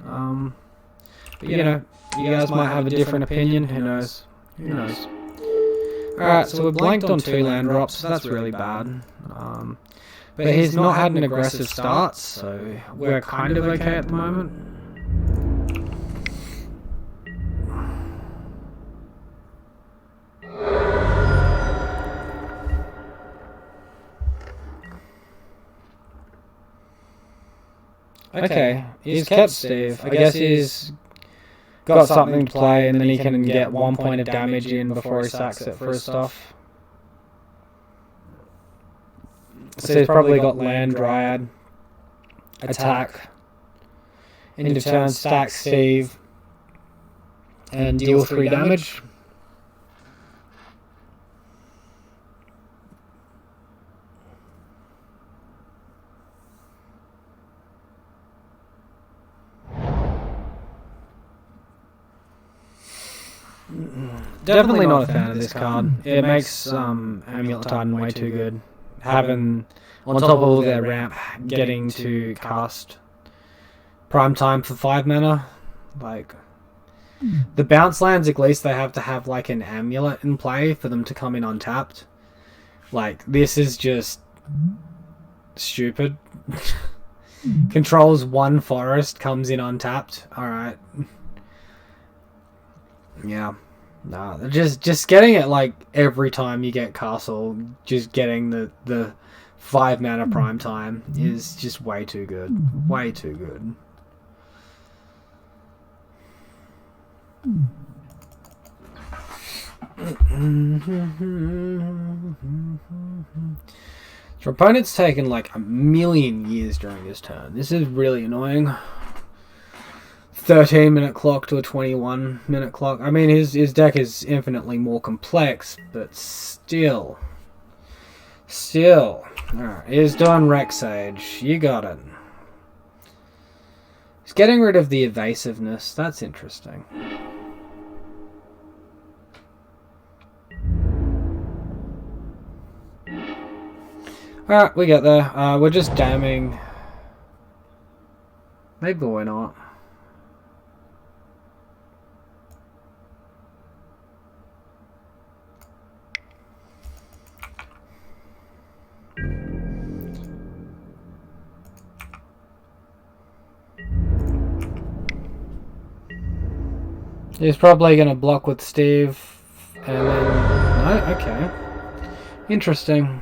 But you know, you guys might have a different opinion. Who knows? Who knows? Alright, so we're blanked on 2 land drops. So that's really bad. But he's not had an aggressive start, so we're kind of okay at the moment. Okay, he's kept Steve. I guess he's got something to play, and then he can get 1 point of damage in before he sacks it for his stuff. So he's probably got land, Dryad, attack, end of turn, stack Steve, and deal 3 damage. Definitely not a fan of this card. It makes Amulet Titan way too good. Having, on top of all their ramp, getting to cast Prime Time for 5 mana. Like, the bounce lands, at least they have to have like an amulet in play for them to come in untapped. Like, this is just stupid. Controls 1 forest, comes in untapped. Alright. Yeah. Nah, just getting it like every time you get castle, just getting the 5 mana prime time is just way too good. Way too good. Your opponent's taken like a million years during his turn. This is really annoying. 13-minute clock to a 21-minute clock. I mean, his deck is infinitely more complex, but still. Alright, he's doing Rex Age. You got it. He's getting rid of the evasiveness. That's interesting. Alright, we get there. We're just damning. Maybe we're not. He's probably going to block with Steve, and then... No? Okay. Interesting.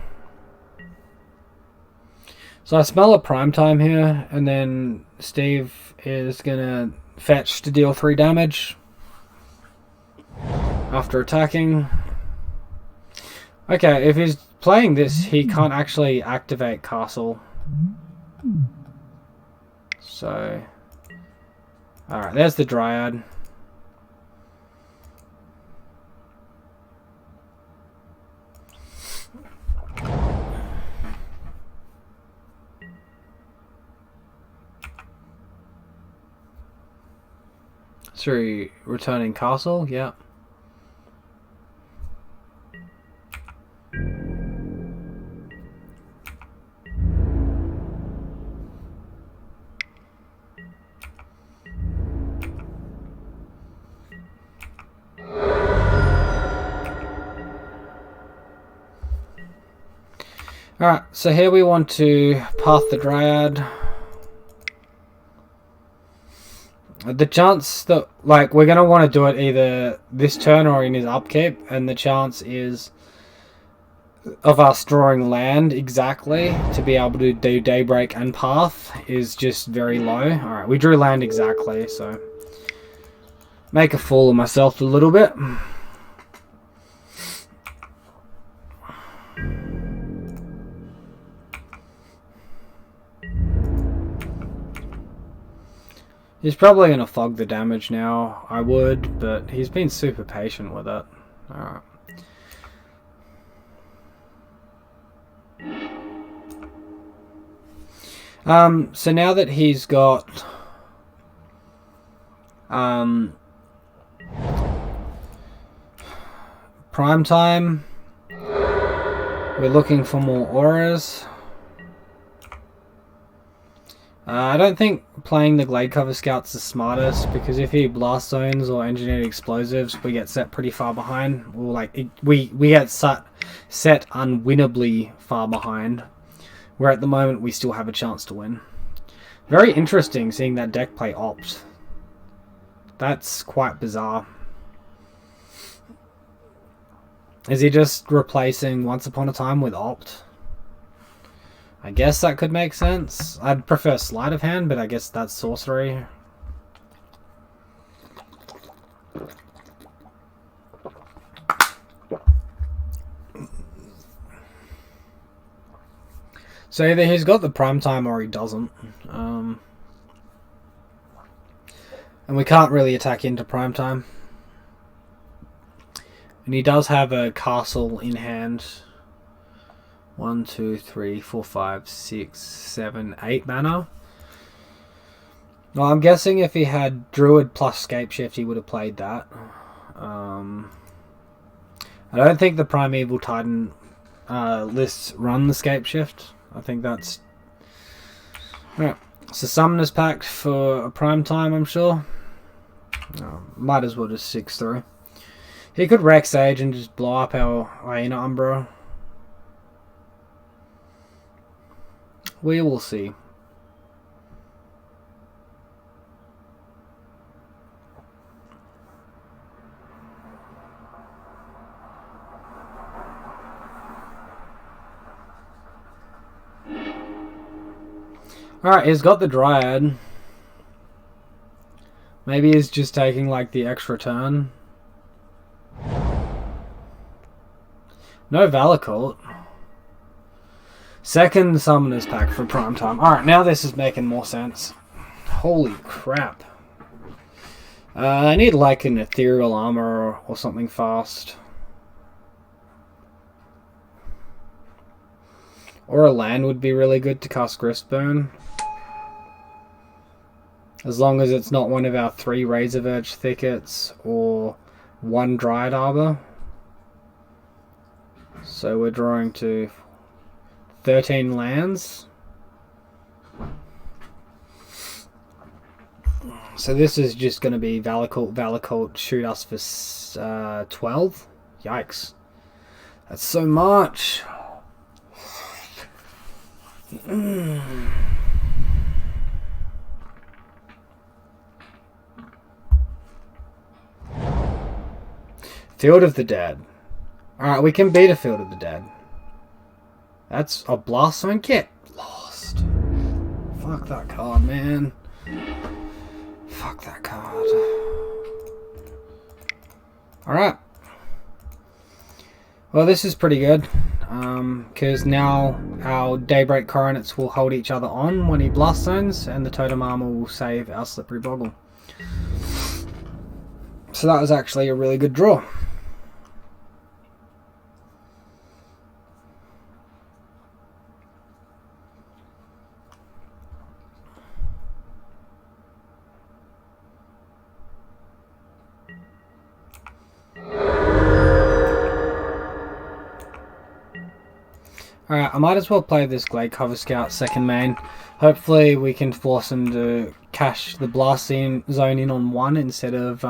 So I smell a prime time here, and then Steve is going to fetch to deal 3 damage after attacking. Okay, if he's playing this, he can't actually activate Castle. So... Alright, there's the Dryad. Sorry, returning castle, yeah. Alright, so here we want to path the Dryad. The chance that, like, we're going to want to do it either this turn or in his upkeep, and the chance is of us drawing land exactly to be able to do Daybreak and Path is just very low. Alright, we drew land exactly, so make a fool of myself a little bit. He's probably going to fog the damage now, I would, but he's been super patient with it. Alright. So now that he's got... Prime time. We're looking for more auras. I don't think playing the Glade Cover Scout's the smartest, because if he blast zones or engineered explosives, we get set pretty far behind. Or like we get set unwinnably far behind. Where at the moment we still have a chance to win. Very interesting seeing that deck play Opt. That's quite bizarre. Is he just replacing Once Upon a Time with Opt? I guess that could make sense. I'd prefer Sleight of Hand, but I guess that's sorcery. So either he's got the Prime Time or he doesn't. And we can't really attack into Prime Time. And he does have a castle in hand. 1, 2, 3, 4, 5, 6, 7, 8 mana. Well, I'm guessing if he had Druid plus Scapeshift, he would have played that. I don't think the Primeval Titan lists run the Scapeshift. I think that's... Alright, so Summoner's Pact for a Prime Time, I'm sure. Might as well just 6 through. He could Rex Age and just blow up our Hyena Umbra. We will see. Alright, he's got the Dryad. Maybe he's just taking like the extra turn. No Valakut. Second Summoner's Pact for Prime Time. Alright, now this is making more sense. Holy crap. I need like an Ethereal Armor or something fast. Or a land would be really good to cast Gristburn. As long as it's not one of our 3 Razorverge Thickets or 1 Dryad Arbor. So we're drawing to 13 lands. So this is just going to be Valakut shoot us for 12. Yikes. That's so much. Field of the Dead. Alright, we can beat a Field of the Dead. That's a Blast Zone. Get lost. Fuck that card, man. Fuck that card. Alright. Well, this is pretty good. Because now our Daybreak Coronets will hold each other on when he Blast Zones, and the Totem Armor will save our Slippery Boggle. So that was actually a really good draw. Alright, I might as well play this Glade Cover Scout second main. Hopefully we can force him to cash the Blast Zone in on 1 instead of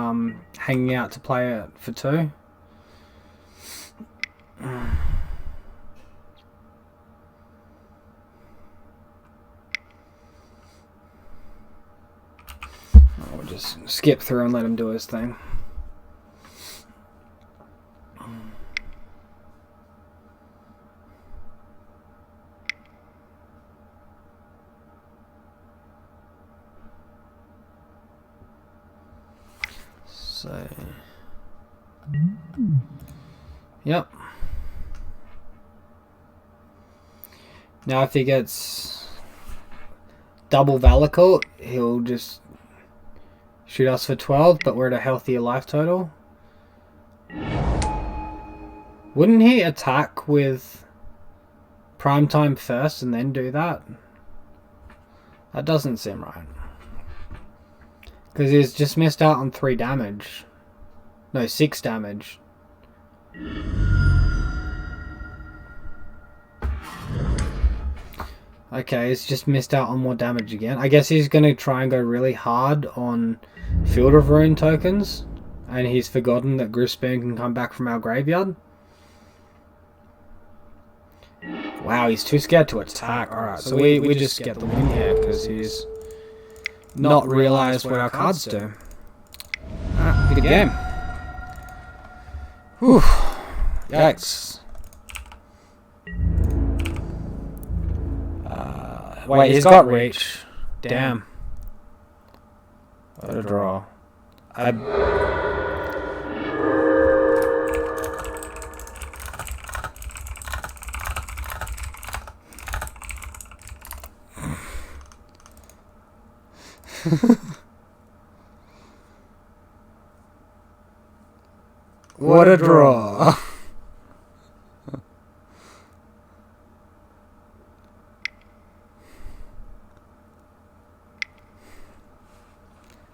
hanging out to play it for 2. We'll just skip through and let him do his thing. So, yep. Now if he gets double Valakut, he'll just shoot us for 12, but we're at a healthier life total. Wouldn't he attack with Prime Time first and then do that? That doesn't seem right. Because he's just missed out on 3 damage. No, 6 damage. Okay, he's just missed out on more damage again. I guess he's going to try and go really hard on Field of Ruin tokens. And he's forgotten that Griffspoon can come back from our graveyard. Wow, he's too scared to attack. Alright, so we just get the win here because he's not realised what our cards do. Alright, good game. Whew. Yikes. Wait, he's got reach. Damn. What a draw. What a draw.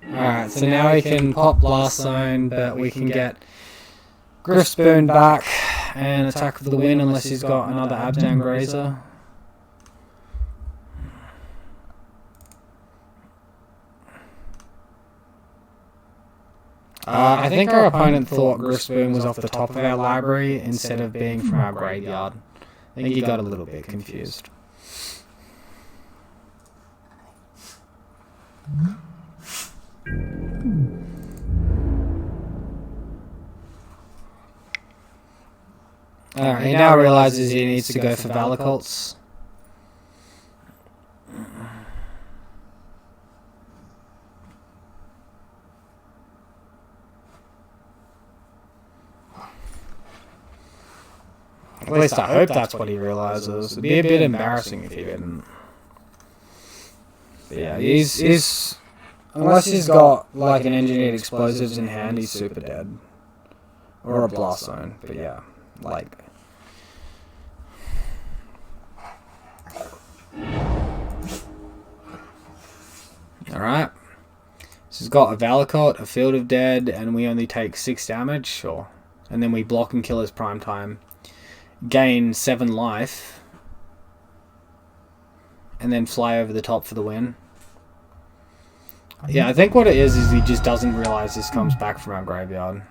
Alright, so now we can pop Blast Zone, but we can get Griffspoon back and attack for the win unless he's got another Abzan Grazer. I think our opponent thought Griffspoon was off the top of our library instead of being from our graveyard. I think he got a little bit confused. Alright, he now realizes he needs to go for Valacults. At least I hope that's what he realizes. It'd be a bit embarrassing if he didn't. But yeah, he's unless he's got like an engineered explosives in hand, he's super dead. Or a Blast Zone, but yeah, like. Alright. So he's got a Valakut, a Field of Dead, and we only take 6 damage, sure. And then we block and kill his prime time. Gain 7 life. And then fly over the top for the win. Yeah, I think what it is he just doesn't realize this comes back from our graveyard.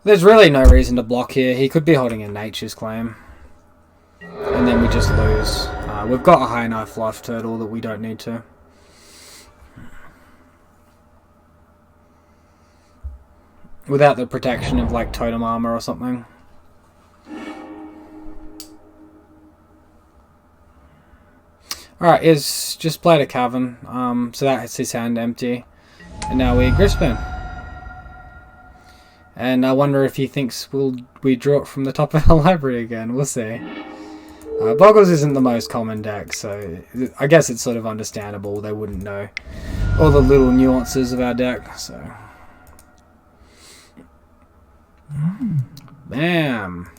There's really no reason to block here. He could be holding a Nature's Claim. And then we just lose. We've got a High Knife Fluff Turtle that we don't need to. Without the protection of like Totem Armor or something. Alright, he's just played a Cavern. So that hits his hand empty. And now we Griffspoon. And I wonder if he thinks we draw it from the top of our library again. We'll see. Bogles isn't the most common deck, so I guess it's sort of understandable. They wouldn't know all the little nuances of our deck, so. Bam!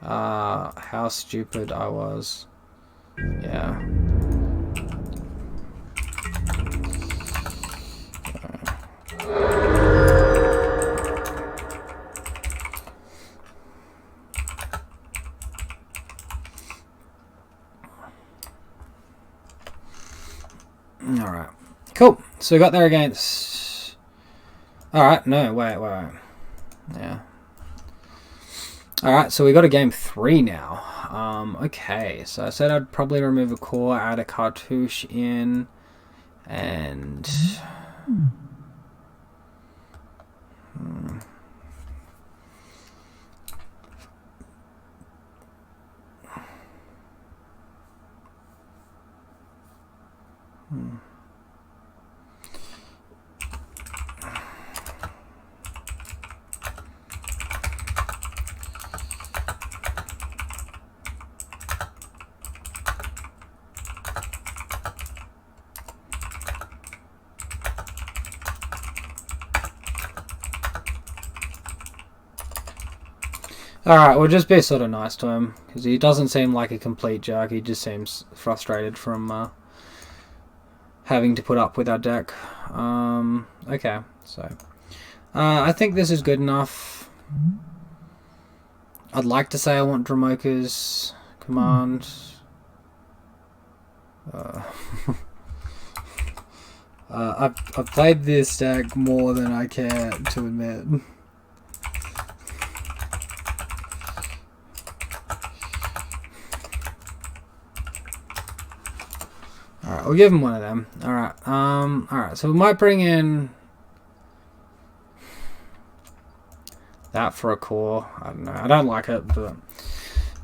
How stupid I was. Yeah. Alright. Cool. So we got there against... Alright, no, wait. Yeah. Alright, so we got a game 3 now. Okay, so I said I'd probably remove a core, add a cartouche in, and... Alright, we'll just be sort of nice to him, because he doesn't seem like a complete jerk, he just seems frustrated from having to put up with our deck. Okay, so I think this is good enough. I'd like to say I want Dramoka's command. I've played this deck more than I care to admit. Alright, we'll give him one of them. Alright, so we might bring in that for a core. I don't know. I don't like it, but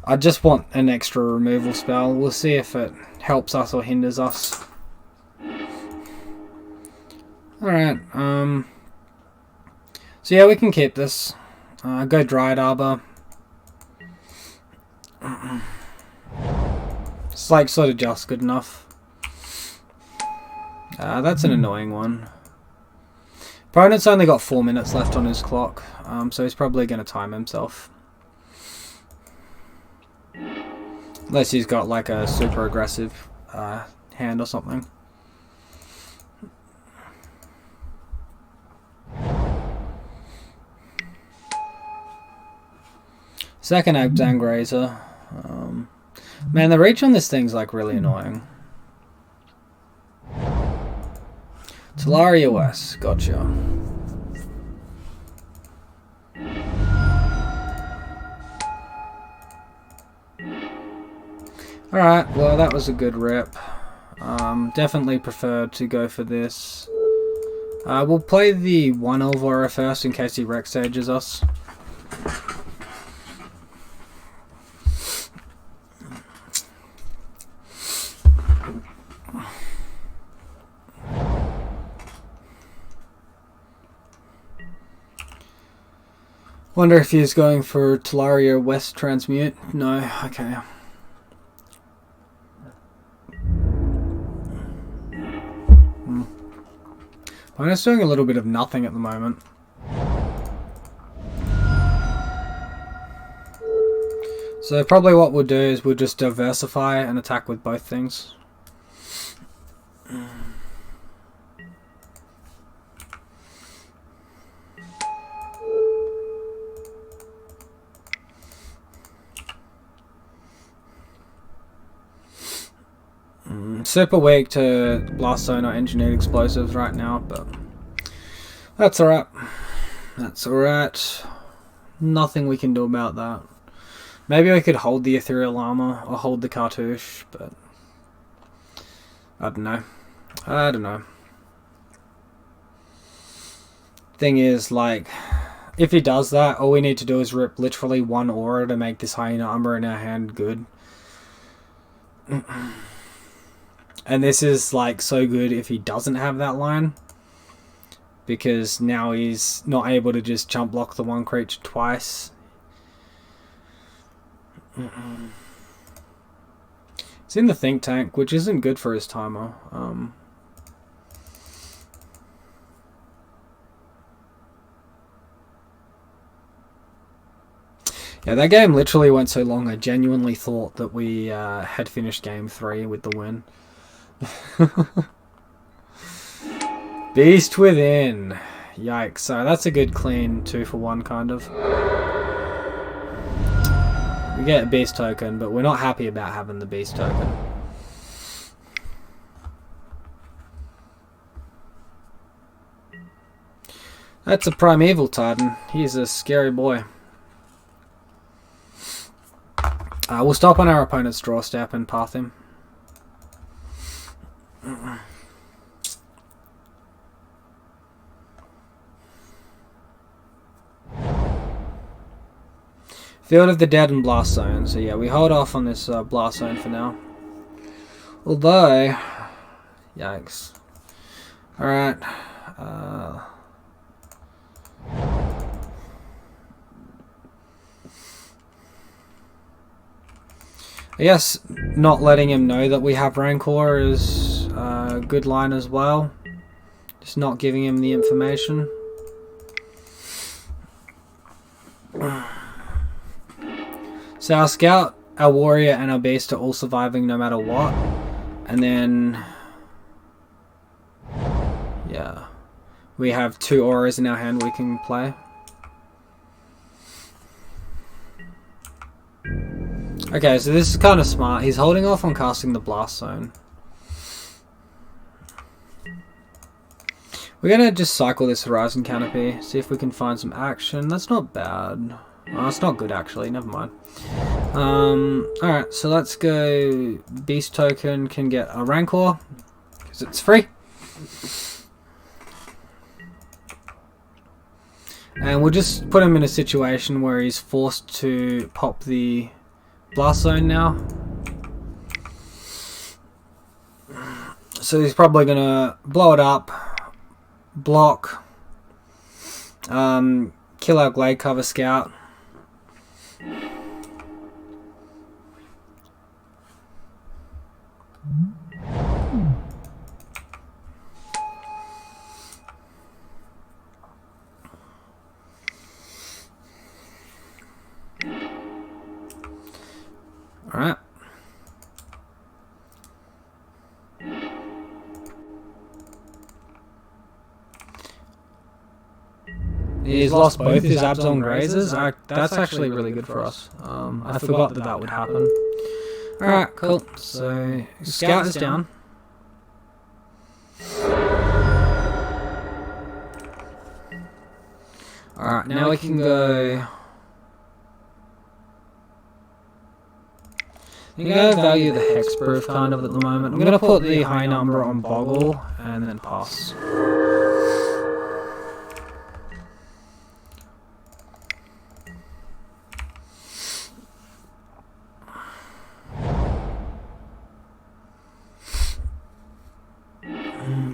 I just want an extra removal spell. We'll see if it helps us or hinders us. Alright, so yeah, we can keep this. Go Dryad Arbor. It's like sort of just good enough. That's an annoying one. Opponent's only got 4 minutes left on his clock, so he's probably going to time himself. Unless he's got like a super aggressive hand or something. Second Zangrazer. Man, the reach on this thing's like really annoying. Talaria West, gotcha. Alright, well that was a good rep. Definitely prefer to go for this. We'll play the 1 Elvora first in case he Rex Stages us. Wonder if he's going for Talaria West Transmute. No, okay. I'm just doing a little bit of nothing at the moment. So probably what we'll do is we'll just diversify and attack with both things. Super weak to Blast Zone or Engineered Explosives right now, but that's alright. That's alright. Nothing we can do about that. Maybe we could hold the Ethereal Armor or hold the Cartouche, but I don't know. I don't know. Thing is, like, if he does that, all we need to do is rip literally one aura to make this Hyena Umbra in our hand good. And this is like so good if he doesn't have that line, because now he's not able to just jump block the one creature twice. It's in the Think Tank, which isn't good for his timer. Yeah, that game literally went so long I genuinely thought that we had finished game 3 with the win. Beast Within. Yikes. So that's a good clean 2-for-1 kind of. We get a beast token, but we're not happy about having the beast token. That's a Primeval Titan. He's a scary boy. We'll stop on our opponent's draw step and path him. Field of the Dead and Blast Zone. So yeah, we hold off on this Blast Zone for now. Although, yikes. Alright. I guess not letting him know that we have Rancor is a good line as well. Just not giving him the information. So our Scout, our Warrior, and our Beast are all surviving no matter what. And then Yeah. We have 2 auras in our hand we can play. Okay, so this is kind of smart. He's holding off on casting the Blast Zone. We're going to just cycle this Horizon Canopy, see if we can find some action. That's not bad. Oh, it's not good, actually. Never mind. Alright, so let's go. Beast Token can get a Rancor, because it's free. And we'll just put him in a situation where he's forced to pop the Blast Zone now. So he's probably going to blow it up. Block, kill our Glade Cover Scout. All right. He's lost both his Abzon Grazers. That's actually really good for us. I forgot that would happen. Alright, cool. So, Scout is down. Alright, now we can go... I'm going to value the Hexproof kind of at the moment. I'm going to put the high number on Boggle and then pass.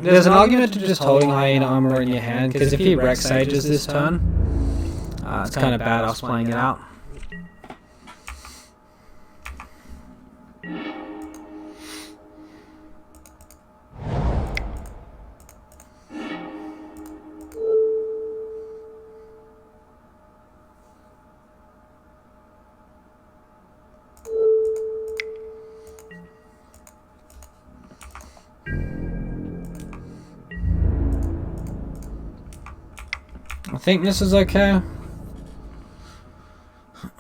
There's an argument to just holding Hyena Armor in your hand, because if he Rex Sages this turn, it's kind of bad us playing it out. I think this is okay.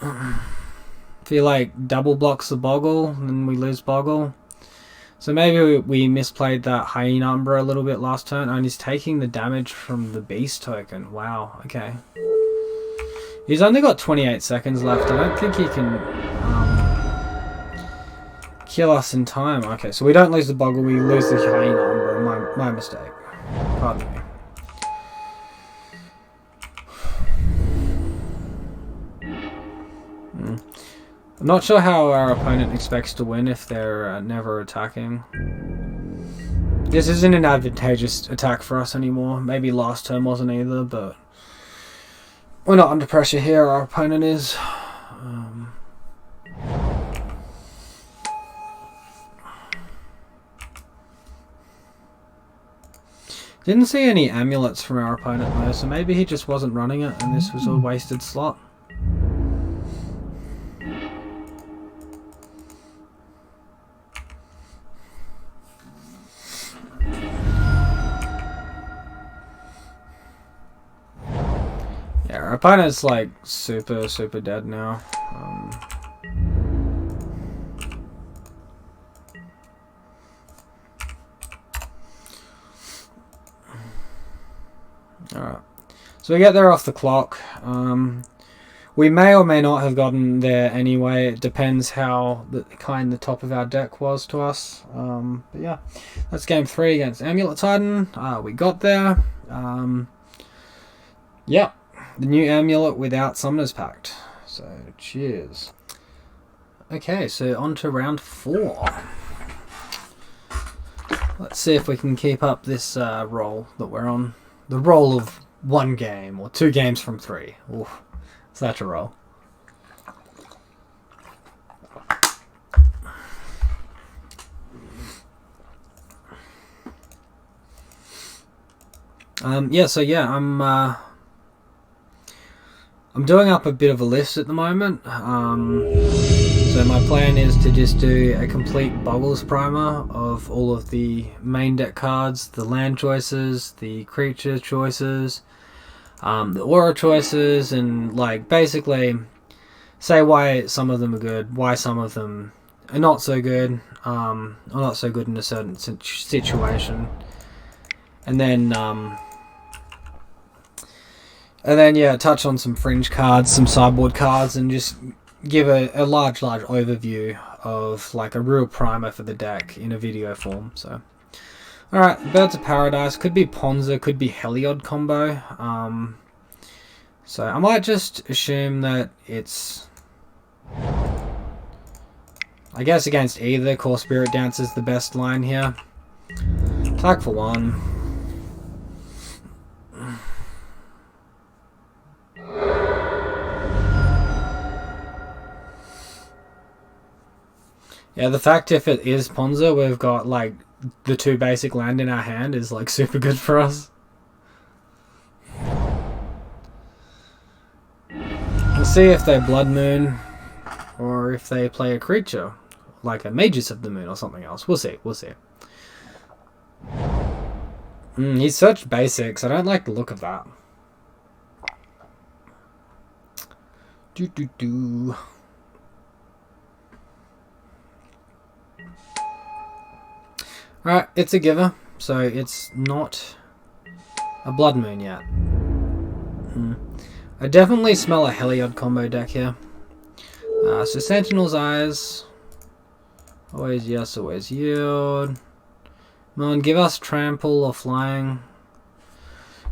If he like double blocks the Boggle, then we lose Boggle. So maybe we misplayed that Hyena Umbra a little bit last turn, and he's taking the damage from the Beast Token. Wow, okay. He's only got 28 seconds left. I don't think he can kill us in time. Okay, so we don't lose the Boggle, we lose the Hyena Umbra. My mistake. Pardon me. I'm not sure how our opponent expects to win if they're never attacking. This isn't an advantageous attack for us anymore. Maybe last turn wasn't either, but we're not under pressure here, our opponent is. Didn't see any amulets from our opponent though, so maybe he just wasn't running it and this was a wasted slot. Yeah, our opponent's like super dead now. Alright, so we get there off the clock. We may or may not have gotten there anyway. It depends how the top of our deck was to us. But yeah, that's game 3 against Amulet Titan. We got there. Yeah, the new Amulet without Summoner's Pact. So cheers. Okay, so on to round 4. Let's see if we can keep up this roll that we're on. The roll of 1 game, or 2 games from 3. Oof, such a roll. I'm doing up a bit of a list at the moment. So So my plan is to just do a complete Bogles primer of all of the main deck cards, the land choices, the creature choices, the aura choices, and like basically say why some of them are good, why some of them are not so good, or not so good in a certain situation, and then yeah, touch on some fringe cards, some sideboard cards, and just give a large overview of like a real primer for the deck in a video form. So, alright, Birds of Paradise, could be Ponza, could be Heliod combo. So I might just assume that it's, I guess against either, Core Spirit Dance is the best line here. Attack for 1. Yeah, the fact if it is Ponza, we've got like the 2 basic land in our hand is like super good for us. We'll see if they Blood Moon or if they play a creature like a Magus of the Moon or something else. We'll see. He's such basics. I don't like the look of that. Alright, it's a giver, so it's not a Blood Moon yet. I definitely smell a Heliod combo deck here. So Sentinel's Eyes. Always yes, always yield. Come on, give us Trample or Flying.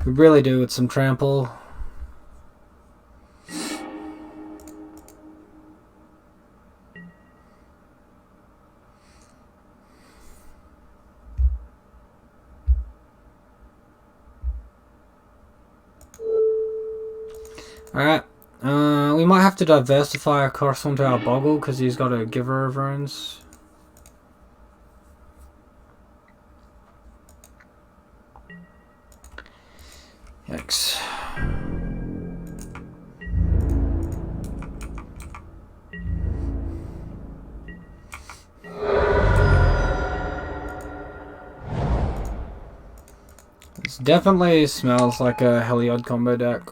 We really do with some Trample. Alright, we might have to diversify across onto our Boggle because he's got a Giver of Runes. Yikes. This definitely smells like a Heliod combo deck.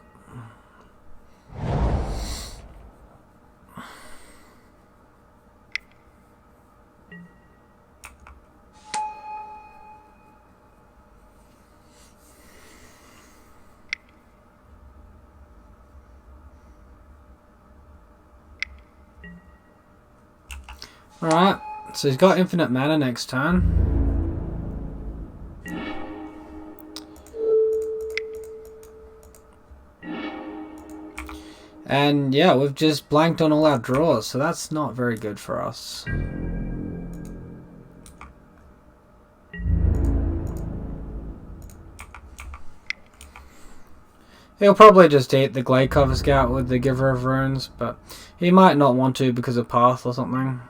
Alright, so he's got infinite mana next turn. And yeah, we've just blanked on all our draws, so that's not very good for us. He'll probably just eat the Glade Cover Scout with the Giver of Runes, but he might not want to because of Path or something.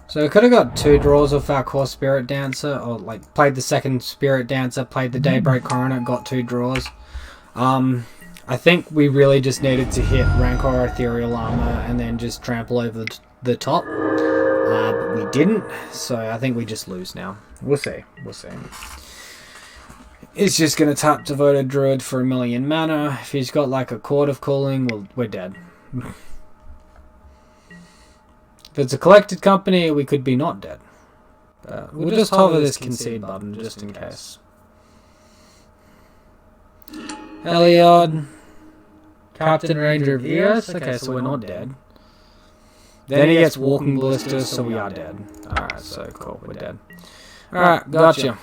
So we could have got 2 draws off our Core Spirit Dancer, or like played the second Spirit Dancer, played the Daybreak Coroner, got 2 draws. I think we really just needed to hit Rancor Ethereal Armor and then just trample over the top. But we didn't, so I think we just lose now. We'll see. It's just going to tap Devoted Druid for 1,000,000 mana. If he's got like a Chord of Calling, well, we're dead. If it's a collected company, we could be not dead. We'll just hover this concede button just in case. Heliod. Captain Ranger of Eos. Okay, so we're not dead. Then he gets Walking Blisters, so we are dead. Alright, so cool, we're dead. Alright, gotcha.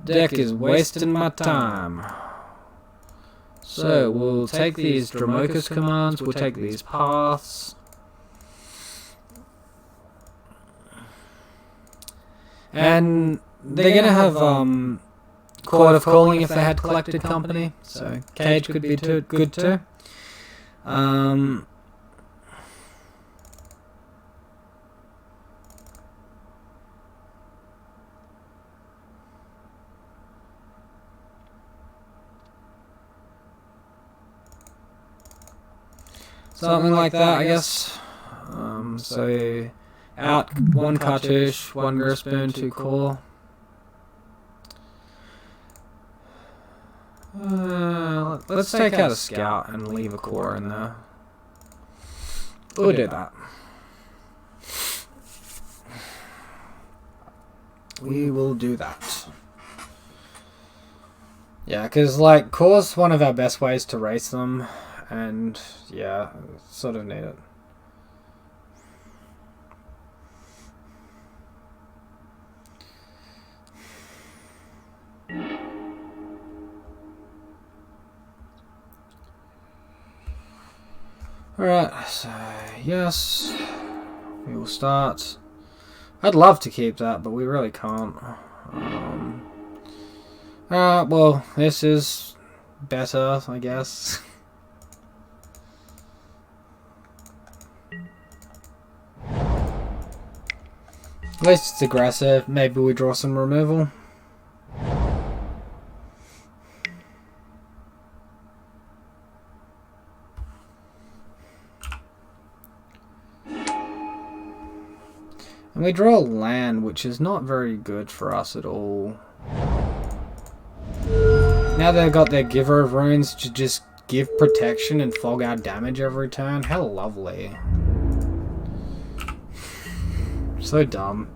Deck is wasting my time. So we'll take these Dromokas commands, we'll take these paths. And they're going to have Court of Calling if they had Collected Company, so Cage could be good too. Something like that, I guess. So out 1 cartouche, 1 Grispin, 2 core. Let's take out a Scout and leave a core in there. We'll do that. We will do that. Yeah, because like core's one of our best ways to race them, and yeah, sort of need it. Alright, so yes, we will start. I'd love to keep that, but we really can't. Well, this is better, I guess. At least it's aggressive. Maybe we draw some removal. And we draw land, which is not very good for us at all. Now they've got their Giver of Runes to just give protection and fog our damage every turn. How lovely. So dumb.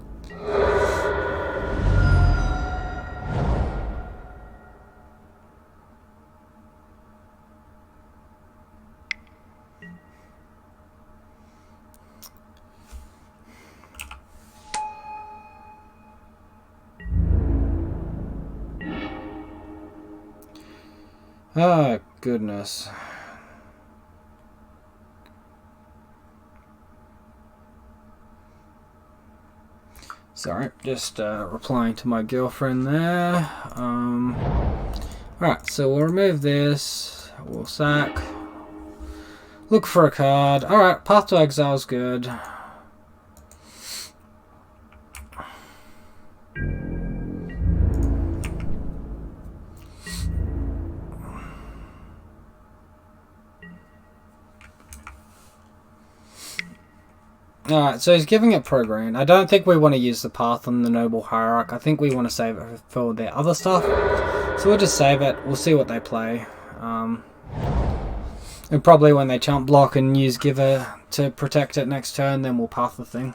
Oh, goodness. Sorry, just replying to my girlfriend there. Alright, so we'll remove this. We'll sack. Look for a card. Alright, Path to Exile is good. Alright, so he's giving it Prograde. I don't think we want to use the Path on the Noble Hierarch. I think we want to save it for their other stuff. So we'll just save it. We'll see what they play. And probably when they chump block and use Giver to protect it next turn, then we'll Path the thing.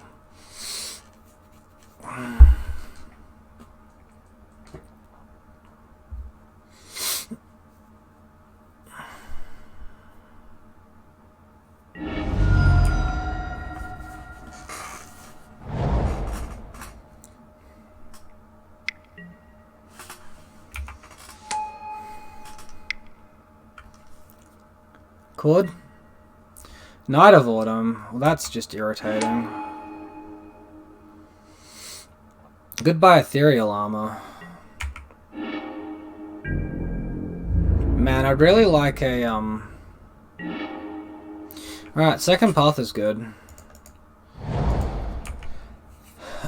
Chord? Night of Autumn. Well, that's just irritating. Goodbye, Ethereal Armor. Man, I'd really like a, Alright, second Path is good.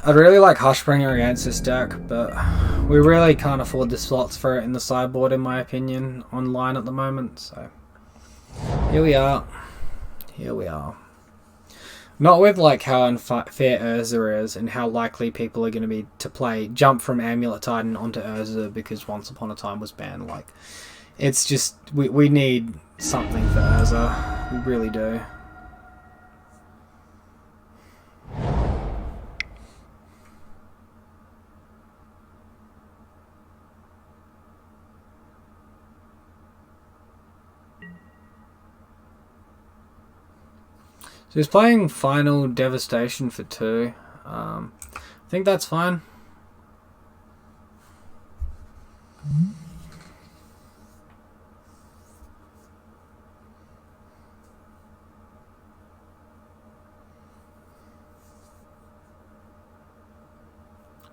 I'd really like Hushbringer against this deck, but we really can't afford the slots for it in the sideboard, in my opinion, online at the moment, so... Here we are. Here we are. Not with like how unfair Urza is and how likely people are going to be to play jump from Amulet Titan onto Urza because Once Upon a Time was banned. Like, it's just we need something for Urza. We really do. So he's playing Final Devastation for 2. I think that's fine.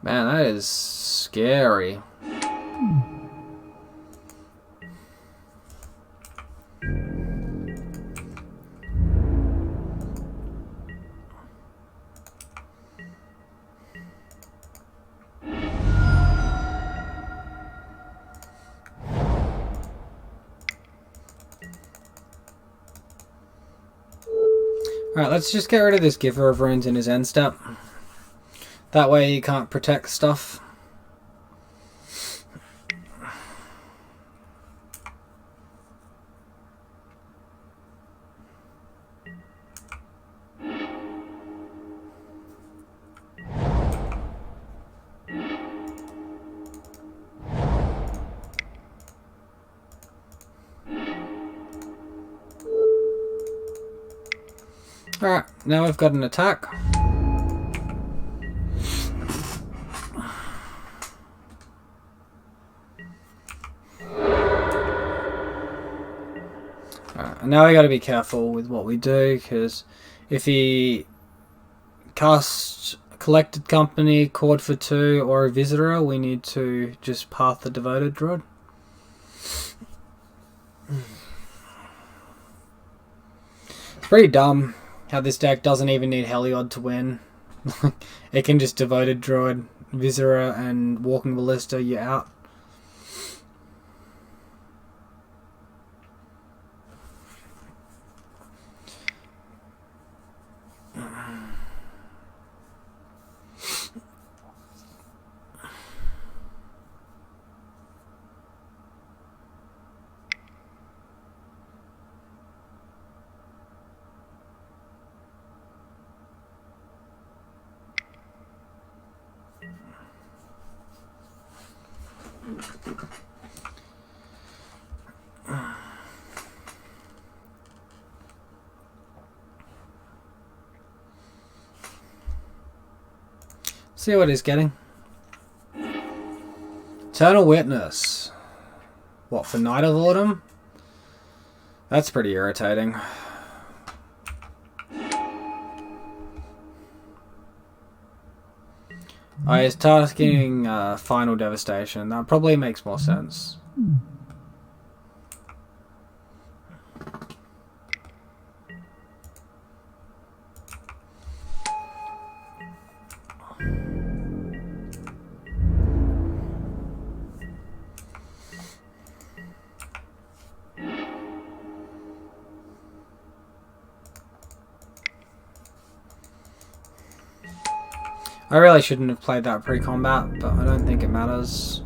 Man, that is scary. Alright, let's just get rid of this Giver of Runes in his end step. That way he can't protect stuff. Alright, now we've got an attack. Alright, now we got to be careful with what we do, because if he casts Collected Company, Cord for 2, or a Visitor, we need to just path the Devoted Druid. It's pretty dumb how this deck doesn't even need Heliod to win. It can just Devoted Druid, Viscera, and Walking Ballista, you're out. See what he's getting. Eternal Witness. What, for Night of Autumn? That's pretty irritating. Oh, he's tasking Final Devastation. That probably makes more sense. I really shouldn't have played that pre-combat, but I don't think it matters.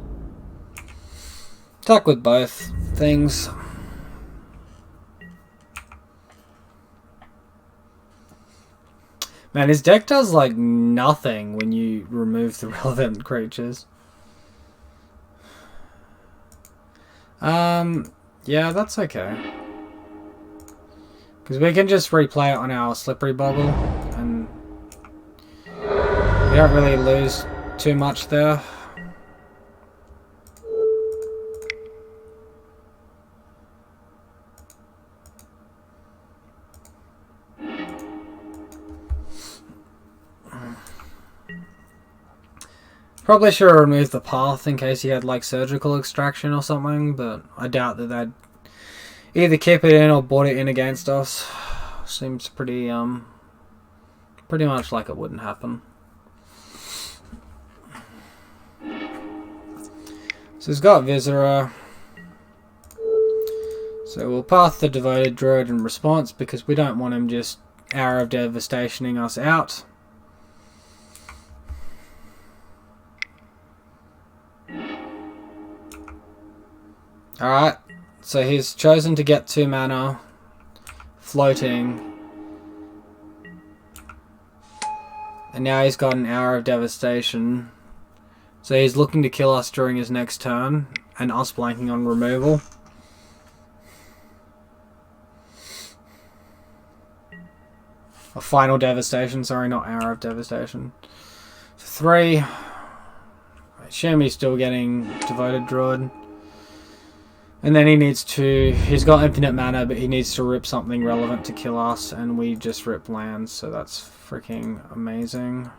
Attack with both things. Man, his deck does like nothing when you remove the relevant creatures. Yeah, that's okay. Because we can just replay it on our Slippery Boggle, and we don't really lose too much there. Probably should have removed the path in case he had like surgical extraction or something, but I doubt that they'd either keep it in or brought it in against us. Seems pretty much like it wouldn't happen. So he's got Viscera. So we'll path the Devoted Druid in response because we don't want him just Hour of Devastationing us out. Alright, so he's chosen to get 2 mana, floating, and now he's got an Hour of Devastation, so he's looking to kill us during his next turn, and us blanking on removal. A Final Devastation, sorry, not Hour of Devastation. For 3, I assume he's still getting Devoted Druid. And then he's got infinite mana, but he needs to rip something relevant to kill us, and we just rip lands, so that's freaking amazing.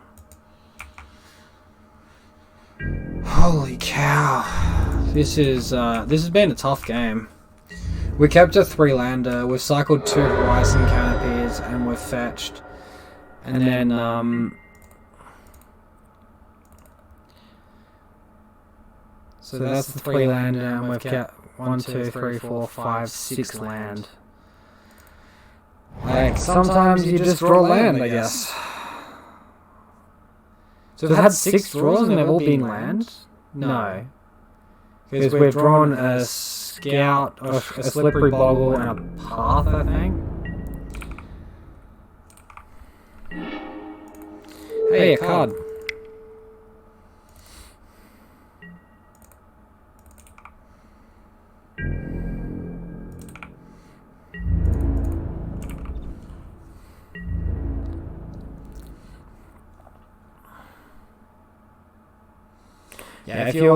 Holy cow. This has been a tough game. We kept a 3-lander, we've cycled 2 Horizon Canopies, and we've fetched. And then, so that's the 3-lander, and we've kept 1, 2, 3, 4, 5, 6 land. Like, sometimes you just draw land, I guess. So we've had 6 draws and they've all been land? No. Because we've drawn a Scout, a Slippery Boggle, and a Path, I think. Hey, a card. Yeah, if you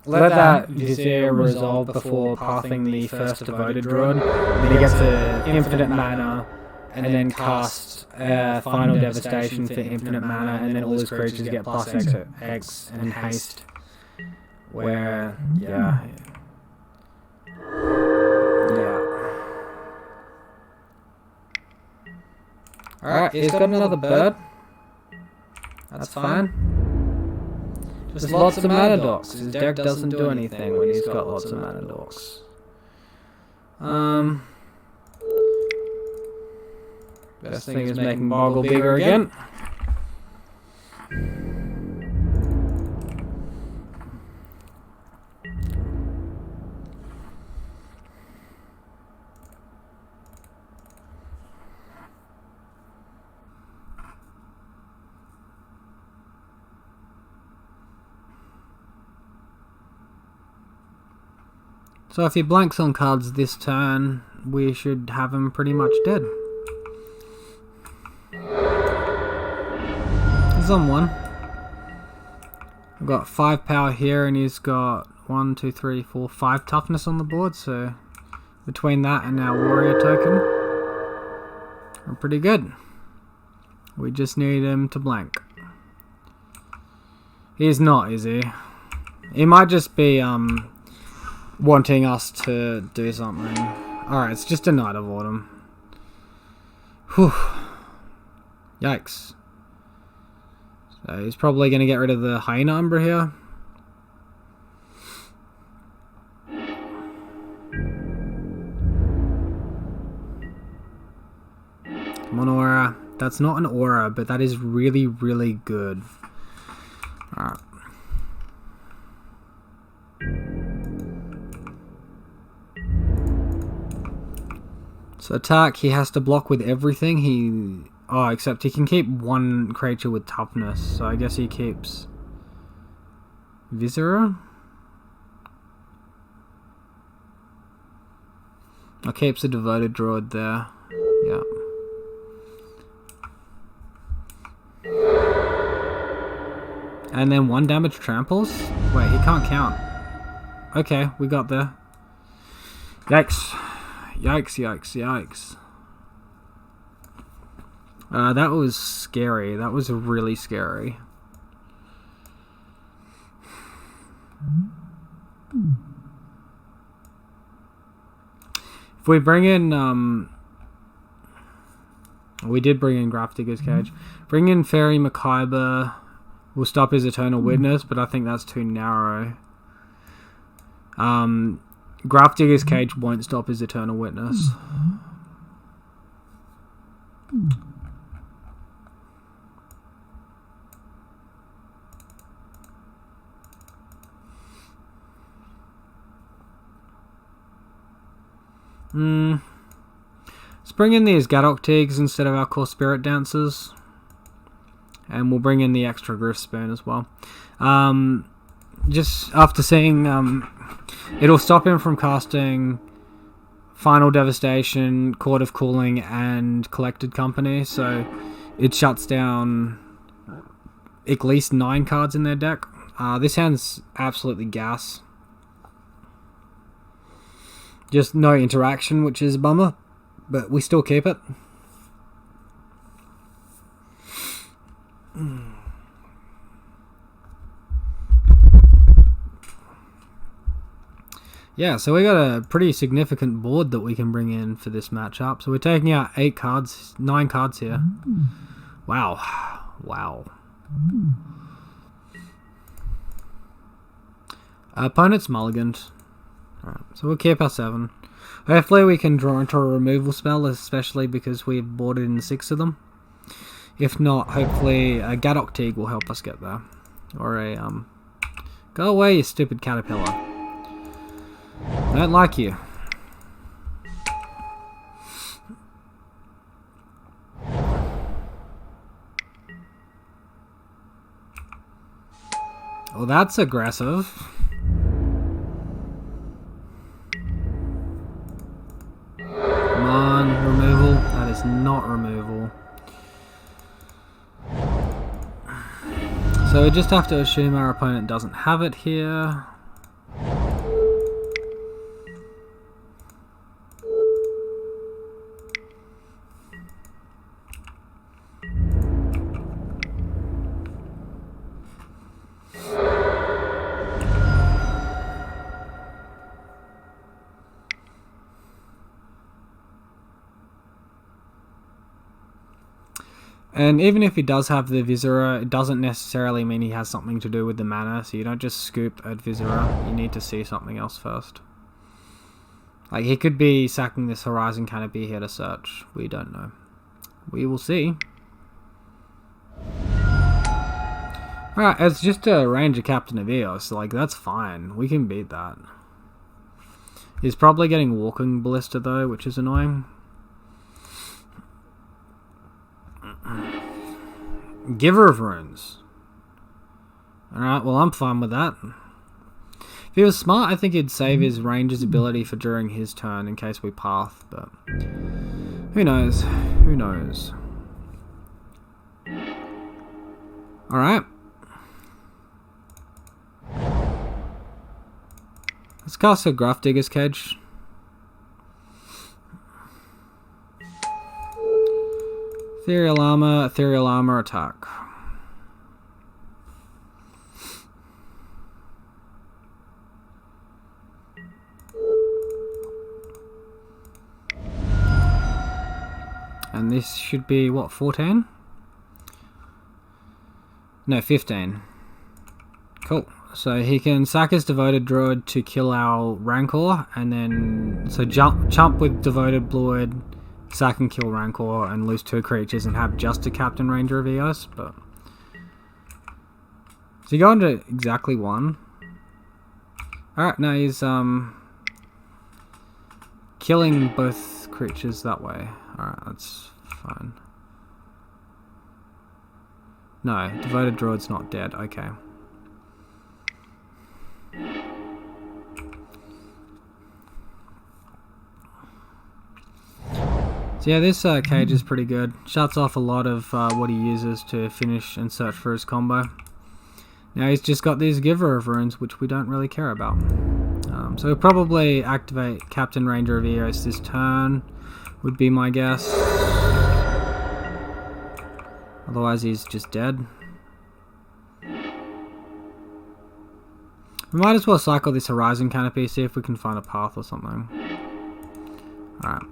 let that Vizier resolve before pathing the first devoted druid, then he gets to infinite mana, and then cast Final Devastation for infinite mana, and then all his creatures get plus X and haste. Where, yeah. Alright, he's got another bird. That's fine. Just lots of mana docks. His deck doesn't do anything when he's got lots of mana docks. Best thing is making Boggle bigger again. So if he blanks on cards this turn, we should have him pretty much dead. He's on 1. I've got 5 power here, and he's got 1, 2, 3, 4, 5 toughness on the board, so between that and our warrior token, we're pretty good. We just need him to blank. He's not, is he? He might just be wanting us to do something. Alright, it's just a Knight of Autumn. Whew. Yikes. So he's probably going to get rid of the Hyena Umbra here. Come on, Aura. That's not an Aura, but that is really, really good. Alright. So attack, he has to block with everything. Except he can keep 1 creature with toughness. So I guess he keeps Viscera. Or keeps a Devoted Druid there. Yeah. And then 1 damage tramples? Wait, he can't count. Okay, we got there. Yikes. Yikes, yikes, yikes. That was scary. That was really scary. If we bring in, we did bring in Grafdigger's Cage. Bring in Fairy Macabre. We'll stop his Eternal Witness, but I think that's too narrow. Grafdigger's Cage won't stop his Eternal Witness. Let's bring in these Gadok Teagues instead of our core Spirit Dancers. And we'll bring in the extra Griff Spoon as well. Just after seeing... it'll stop him from casting Final Devastation, Court of Cooling, and Collected Company. So it shuts down at least 9 cards in their deck. This hand's absolutely gas. Just no interaction, which is a bummer, but we still keep it. Yeah, so we got a pretty significant board that we can bring in for this matchup. So we're taking out 9 cards here. Wow. Wow. Our opponent's mulliganed. Alright, so we'll keep our 7. Hopefully we can draw into a removal spell, especially because we've boarded in 6 of them. If not, hopefully a Gadok Teague will help us get there. Or a, go away, you stupid caterpillar. I don't like you. Well, that's aggressive. Come on, removal. That is not removal. So we just have to assume our opponent doesn't have it here. And even if he does have the Viscera, it doesn't necessarily mean he has something to do with the mana, so you don't just scoop at Viscera, you need to see something else first. Like, he could be sacking this Horizon Canopy here to search, we don't know. We will see. Alright, it's just a Ranger Captain of Eos, like, that's fine, we can beat that. He's probably getting Walking Ballista though, which is annoying. Giver of Runes. Alright, well I'm fine with that. If he was smart, I think he'd save his Ranger's ability for during his turn in case we path, but who knows? Who knows? Alright. Let's cast a Grafdigger's Cage. Ethereal Armor attack. And this should be, what, 14? No, 15. Cool. So he can sack his Devoted Druid to kill our Rancor, and then, so jump with Devoted Druid, sack and kill Rancor, and lose 2 creatures and have just a Captain Ranger of Eos, but... Is he going to exactly 1? Alright, no, he's, killing both creatures that way. Alright, that's fine. No, Devoted Druid's not dead, okay. So yeah, this cage is pretty good. Shuts off a lot of what he uses to finish and search for his combo. Now he's just got these Giver of Runes, which we don't really care about. So we'll probably activate Captain Ranger of Eos this turn, would be my guess. Otherwise he's just dead. We might as well cycle this Horizon Canopy, see if we can find a path or something. Alright.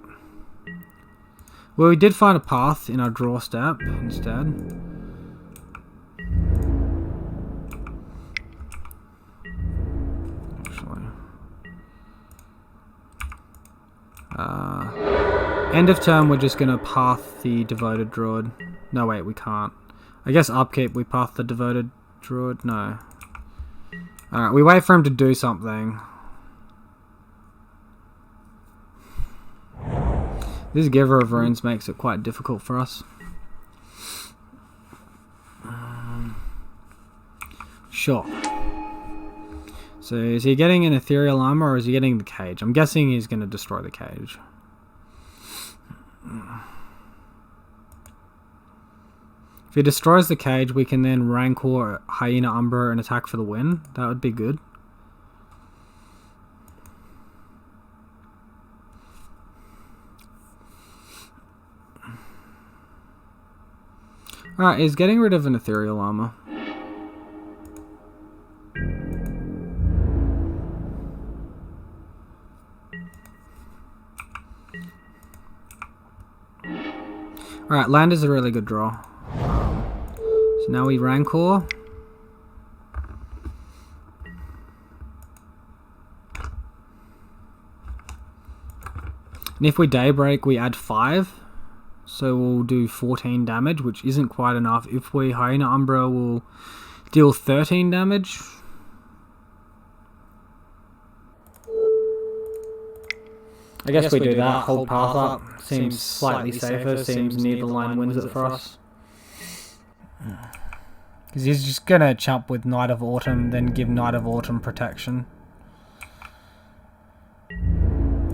Well, we did find a path in our draw step instead. Actually. End of turn, we're just going to path the Devoted Druid. No, wait, we can't. I guess upkeep, we path the Devoted Druid. No. Alright, we wait for him to do something. This Giver of Runes makes it quite difficult for us. Sure. So is he getting an Ethereal Armor or is he getting the cage? I'm guessing he's going to destroy the cage. If he destroys the cage, we can then Rancor, Hyena Umbra and attack for the win. That would be good. Alright, he's getting rid of an Ethereal Armor. Alright, land is a really good draw. So now we Rancor. And if we Daybreak, we add 5. So we'll do 14 damage, which isn't quite enough. If we Hyena Umbra, we'll deal 13 damage. I guess we do that. Hold path up. Seems slightly safer. Seems near the line wins it for us. Because he's just going to chump with Knight of Autumn, then give Knight of Autumn protection.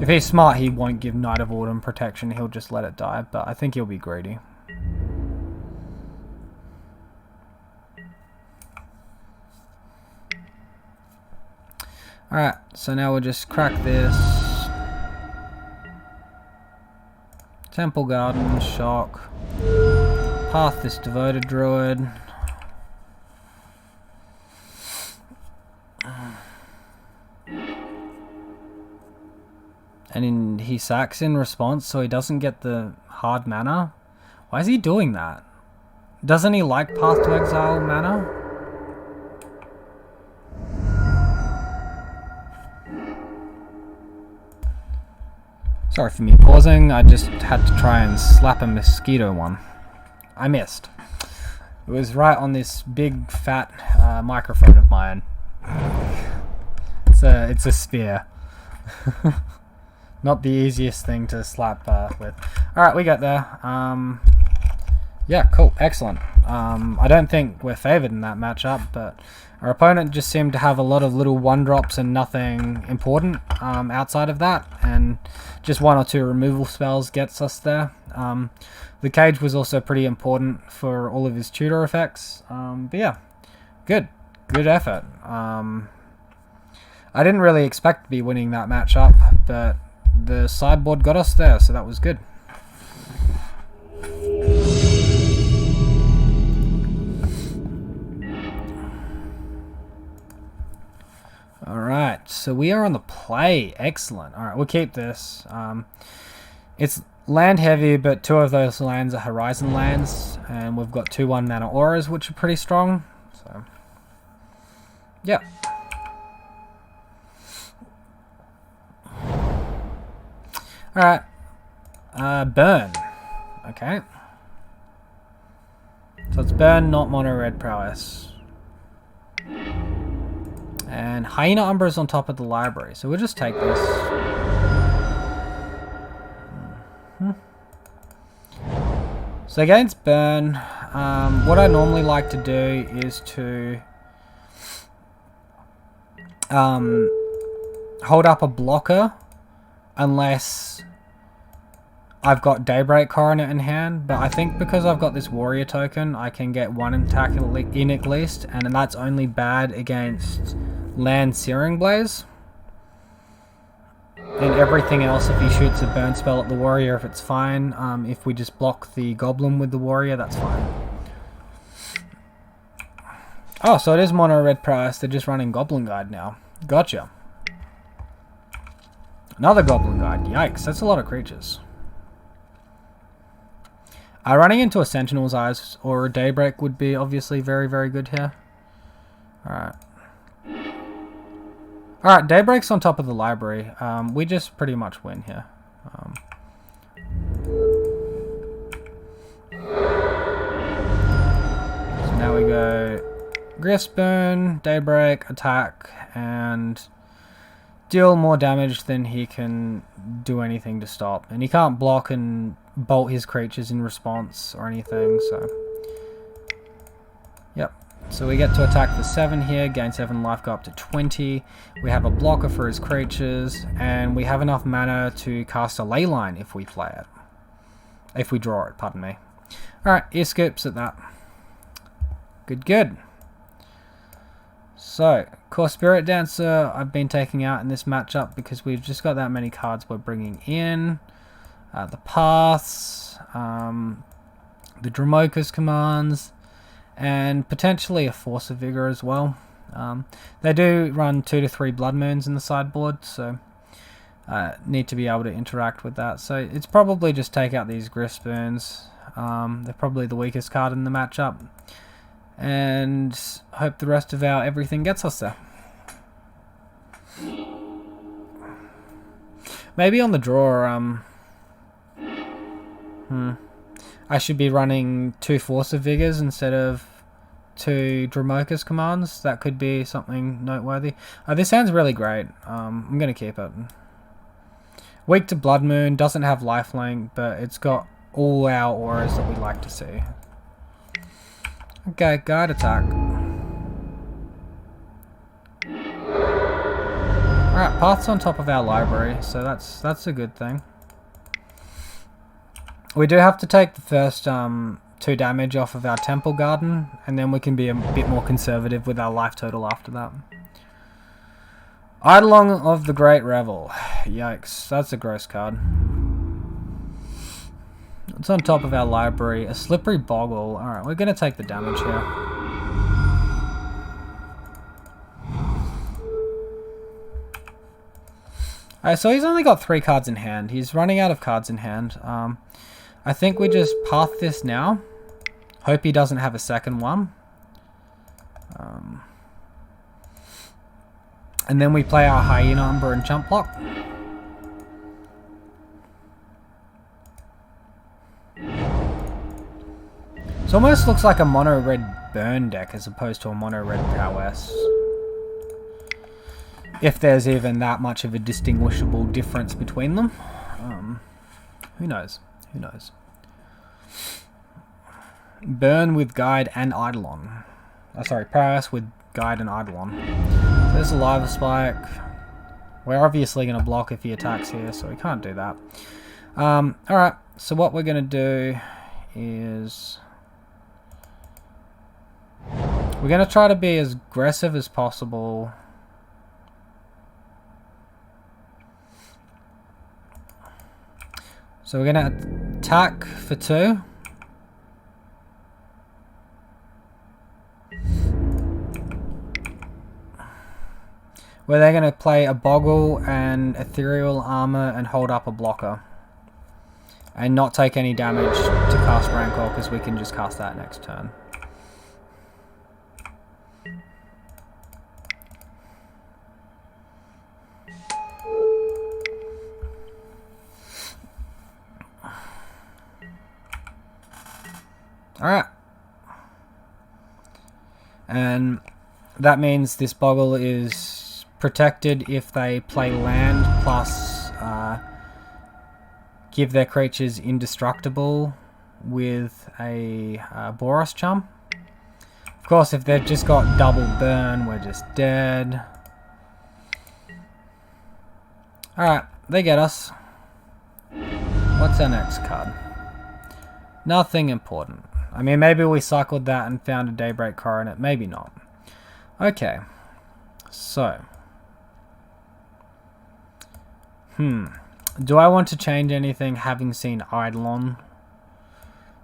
If he's smart, he won't give Knight of Autumn protection. He'll just let it die. But I think he'll be greedy. Alright, so now we'll just crack this. Temple Garden, Shock. Path this Devoted Druid. And he sacks in response, so he doesn't get the hard mana. Why is he doing that? Doesn't he like Path to Exile mana? Sorry for me pausing, I just had to try and slap a mosquito one. I missed. It was right on this big fat microphone of mine. It's a spear. Not the easiest thing to slap with. Alright, we got there. Yeah, cool, excellent. I don't think we're favoured in that matchup, but our opponent just seemed to have a lot of little 1-drops and nothing important outside of that, and just 1 or 2 removal spells gets us there. The cage was also pretty important for all of his tutor effects, but yeah, good effort. I didn't really expect to be winning that matchup, but the sideboard got us there, so that was good. Alright, so we are on the play. Excellent. Alright, we'll keep this. It's land heavy, but 2 of those lands are Horizon lands, and we've got 2 1-mana auras, which are pretty strong. So, yeah. Alright. Burn. Okay. So it's burn, not mono red prowess. And Hyena Umbra is on top of the library, so we'll just take this. So against burn, what I normally like to do is to hold up a blocker unless I've got Daybreak Coronet in hand, but I think because I've got this warrior token, I can get 1 attack in at least, and that's only bad against land Searing Blaze. And everything else, if he shoots a burn spell at the warrior, if it's fine. If we just block the goblin with the warrior, that's fine. Oh, so it is mono red price, they're just running Goblin Guide now. Gotcha. Another Goblin Guide, yikes, that's a lot of creatures. Running into a Sentinel's Eyes or a Daybreak would be obviously very, very good here. Alright. Alright, Daybreak's on top of the library. We just pretty much win here. So now we go Griffsburn, Daybreak, attack, and deal more damage than he can do anything to stop. And he can't block and bolt his creatures in response or anything, so yep. So we get to attack for 7 here, gain 7 life, go up to 20. We have a blocker for his creatures, and we have enough mana to cast a Leyline if we play it. If we draw it, pardon me. Alright, ear scoops at that. Good. So, Core Spirit Dancer I've been taking out in this matchup because we've just got that many cards we're bringing in. The Paths, the Dramoka's Commands, and potentially a Force of Vigor as well. They do run 2 to 3 Blood Moons in the sideboard, so need to be able to interact with that. So it's probably just take out these Griffsburns, They're probably the weakest card in the matchup. And hope the rest of our everything gets us there. Maybe on the draw, I should be running 2 Force of Vigors instead of 2 Dramoka's commands. That could be something noteworthy. This hand's really great. I'm going to keep it. Weak to Blood Moon, doesn't have lifelink, but it's got all our auras that we like to see. Okay, guide attack. Alright, Path's on top of our library, so that's a good thing. We do have to take the first 2 damage off of our Temple Garden, and then we can be a bit more conservative with our life total after that. Eidolon of the Great Revel. Yikes, that's a gross card. It's on top of our library. A Slippery Boggle. Alright, we're going to take the damage here. Alright, so he's only got 3 cards in hand. He's running out of cards in hand. I think we just path this now. Hope he doesn't have a second one. And then we play our Hyena Umber and Chump Block. It almost looks like a mono red burn deck as opposed to a mono red prowess. If there's even that much of a distinguishable difference between them. Who knows? Who knows? Burn with Guide and Eidolon. Sorry, prowess with Guide and Eidolon. So there's a Lava Spike. We're obviously going to block if he attacks here, so we can't do that. Alright, so what we're going to do is... we're going to try to be as aggressive as possible. So we're going to attack for 2. Where they're going to play a Boggle and Ethereal Armor and hold up a blocker. And not take any damage to cast Rancor, because we can just cast that next turn. Alright. And that means this Boggle is protected if they play land plus give their creatures indestructible with a Boros Chum. Of course, if they've just got double burn, we're just dead. Alright, they get us. What's our next card? Nothing important. I mean, maybe we cycled that and found a Daybreak Coronet. Maybe not. Okay. So. Do I want to change anything having seen Eidolon?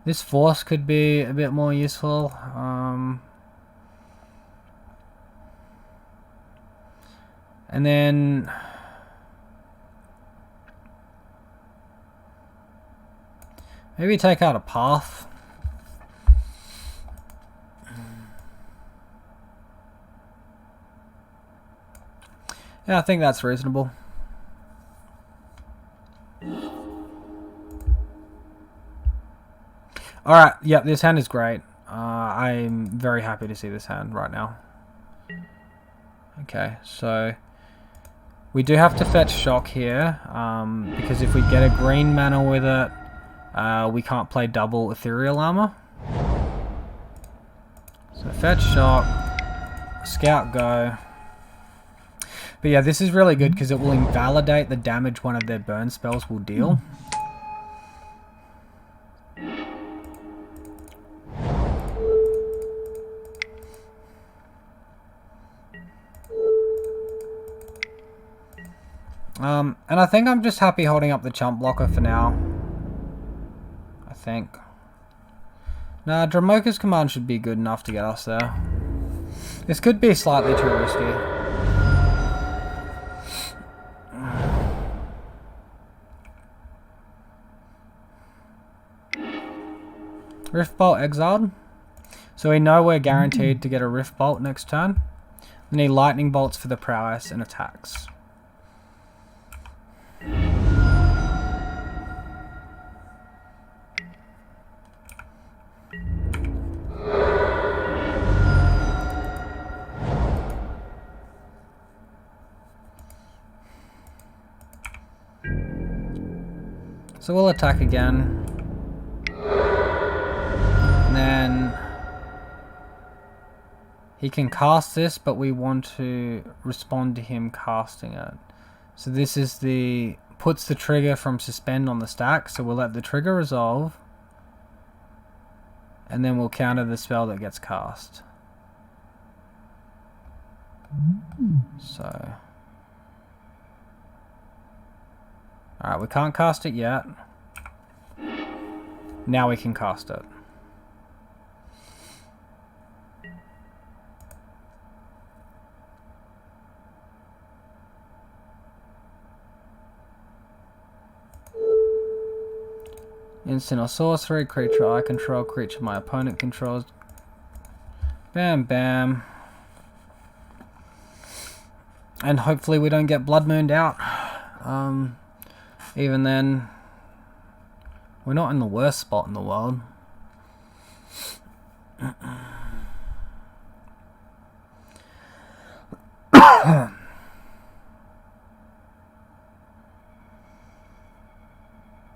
This Force could be a bit more useful. And then... maybe take out a Path. Yeah, I think that's reasonable. Alright, yep, this hand is great. I'm very happy to see this hand right now. Okay, so... we do have to fetch Shock here, because if we get a green mana with it, we can't play double Ethereal Armor. So fetch Shock, Scout go. But yeah, this is really good because it will invalidate the damage one of their burn spells will deal. And I think I'm just happy holding up the Chump Blocker for now. I think. Nah, Dramoka's command should be good enough to get us there. This could be slightly too risky. Rift Bolt exiled. So we know we're guaranteed to get a Rift Bolt next turn. We need Lightning Bolts for the prowess and attacks. So we'll attack again. And then he can cast this, but we want to respond to him casting it. So this is the puts the trigger from suspend on the stack, so we'll let the trigger resolve. And then we'll counter the spell that gets cast. So alright, we can't cast it yet. Now we can cast it. Instant or sorcery, creature I control, creature my opponent controls. Bam, bam. And hopefully we don't get Blood Mooned out. Even then, we're not in the worst spot in the world.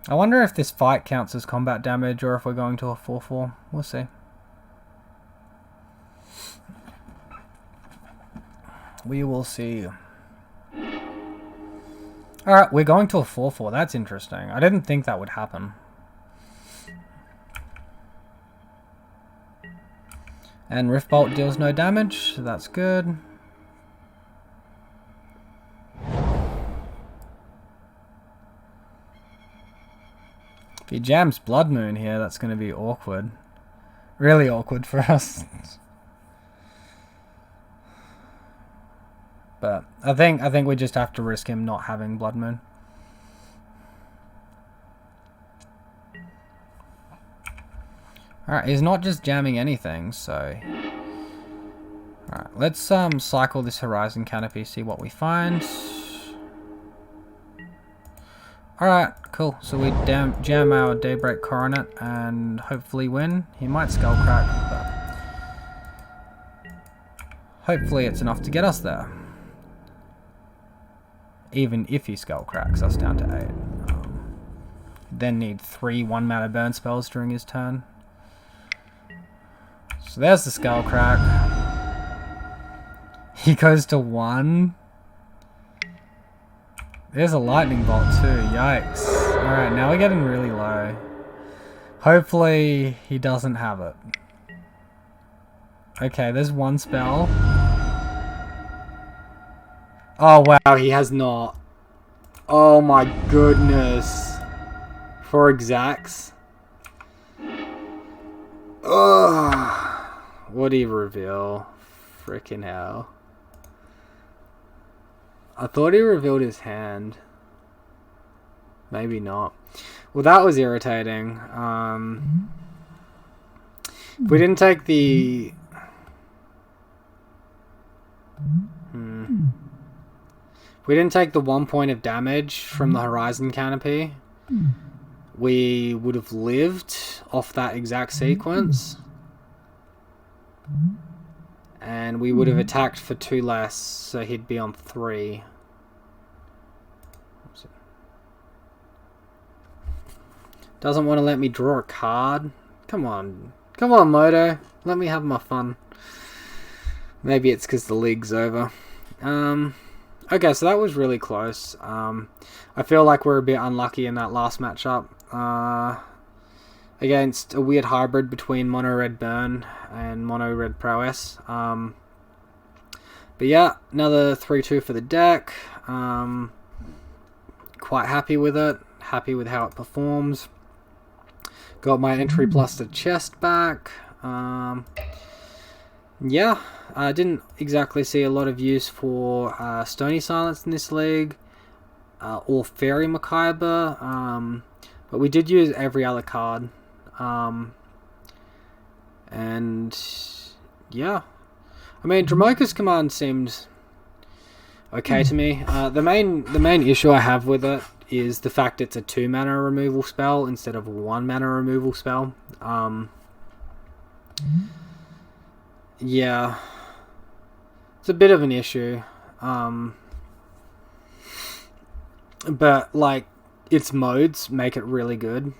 I wonder if this fight counts as combat damage or if we're going to a 4-4. We'll see. We will see. Alright, we're going to a 4-4. That's interesting. I didn't think that would happen. And Rift Bolt deals no damage. So that's good. If he jams Blood Moon here, that's going to be awkward. Really awkward for us. But I think we just have to risk him not having Blood Moon. Alright, he's not just jamming anything, so... Alright, let's cycle this Horizon Canopy, see what we find. Alright, cool. So we jam our Daybreak Coronet and hopefully win. He might Skullcrack, but... hopefully it's enough to get us there. Even if he Skullcracks us down to 8. Then need 3 1-mana burn spells during his turn. So there's the Skullcrack. He goes to 1. There's a Lightning Bolt too, yikes. Alright, now we're getting really low. Hopefully he doesn't have it. Okay, there's 1 spell. Oh wow, he has not. Oh my goodness. For exacts. Ugh. What do you reveal? Frickin' hell. I thought he revealed his hand. Maybe not. Well, that was irritating. If we didn't take the... If we didn't take the 1 point of damage from the Horizon Canopy, we would have lived off that exact sequence. And we would have attacked for 2 less, so he'd be on 3. Doesn't want to let me draw a card. Come on. Come on, Moto. Let me have my fun. Maybe it's because the league's over. Okay, so that was really close. I feel like we're a bit unlucky in that last matchup. Against a weird hybrid between Mono Red Burn and Mono Red Prowess. But yeah, another 3-2 for the deck. Quite happy with it. Happy with how it performs. Got my entry plus the chest back. Yeah, I didn't exactly see a lot of use for Stony Silence in this league. Or Fairy Macabre. But we did use every other card. And yeah, I mean, Dramoka's command seemed okay to me. The main issue I have with it is the fact it's a 2-mana removal spell instead of a 1-mana removal spell. Yeah, it's a bit of an issue. But like, its modes make it really good.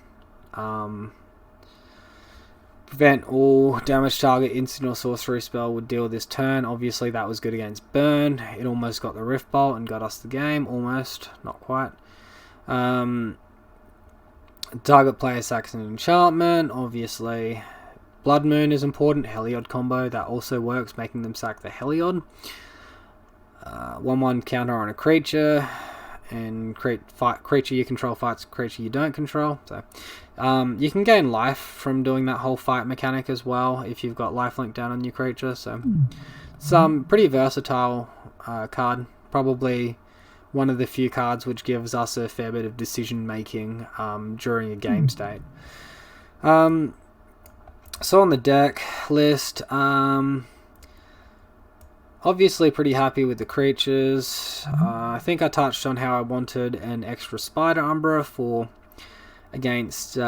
Prevent all damage target instant or sorcery spell would deal this turn. Obviously that was good against burn. It almost got the Rift Bolt and got us the game. Almost, not quite. Target player sacks an enchantment. Obviously Blood Moon is important. Heliod combo, that also works, making them sack the Heliod. 1/1 counter on a creature, and creature you control fights creature you don't control. So you can gain life from doing that whole fight mechanic as well if you've got lifelink down on your creature. So some pretty versatile card. Probably one of the few cards which gives us a fair bit of decision making during a game state. So on the deck list, obviously pretty happy with the creatures. I think I touched on how I wanted an extra Spider Umbra for against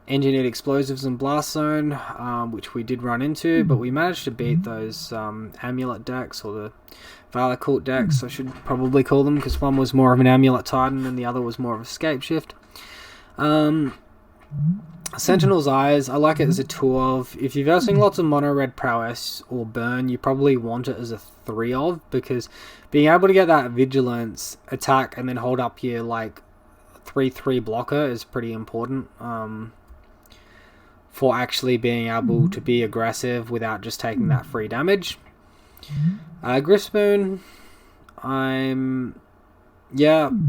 Engineered Explosives and Blast Zone, which we did run into, but we managed to beat those Amulet decks, or the Valor Cult decks, I should probably call them, because one was more of an Amulet Titan and the other was more of a Scapeshift. Sentinel's Eyes, I like it as a 2-of. If you're versing lots of mono red prowess or burn, you probably want it as a 3-of, because being able to get that vigilance, attack, and then hold up your like 3/3 blocker is pretty important for actually being able to be aggressive without just taking that free damage. Grispoon, I'm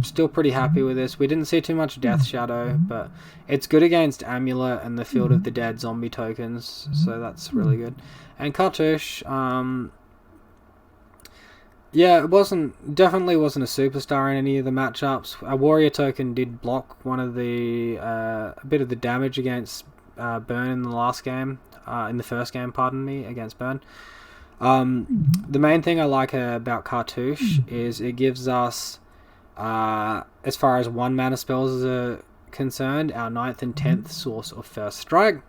still pretty happy with this. We didn't see too much Death Shadow, but it's good against Amulet and the Field of the Dead zombie tokens, so that's really good. And Cartouche, it definitely wasn't a superstar in any of the matchups. A Warrior token did block one of the a bit of the damage against Burn in the last game, in the first game, pardon me, against Burn. The main thing I like about Cartouche is it gives us, as far as 1-mana spells are concerned, our 9th and 10th source of First Strike.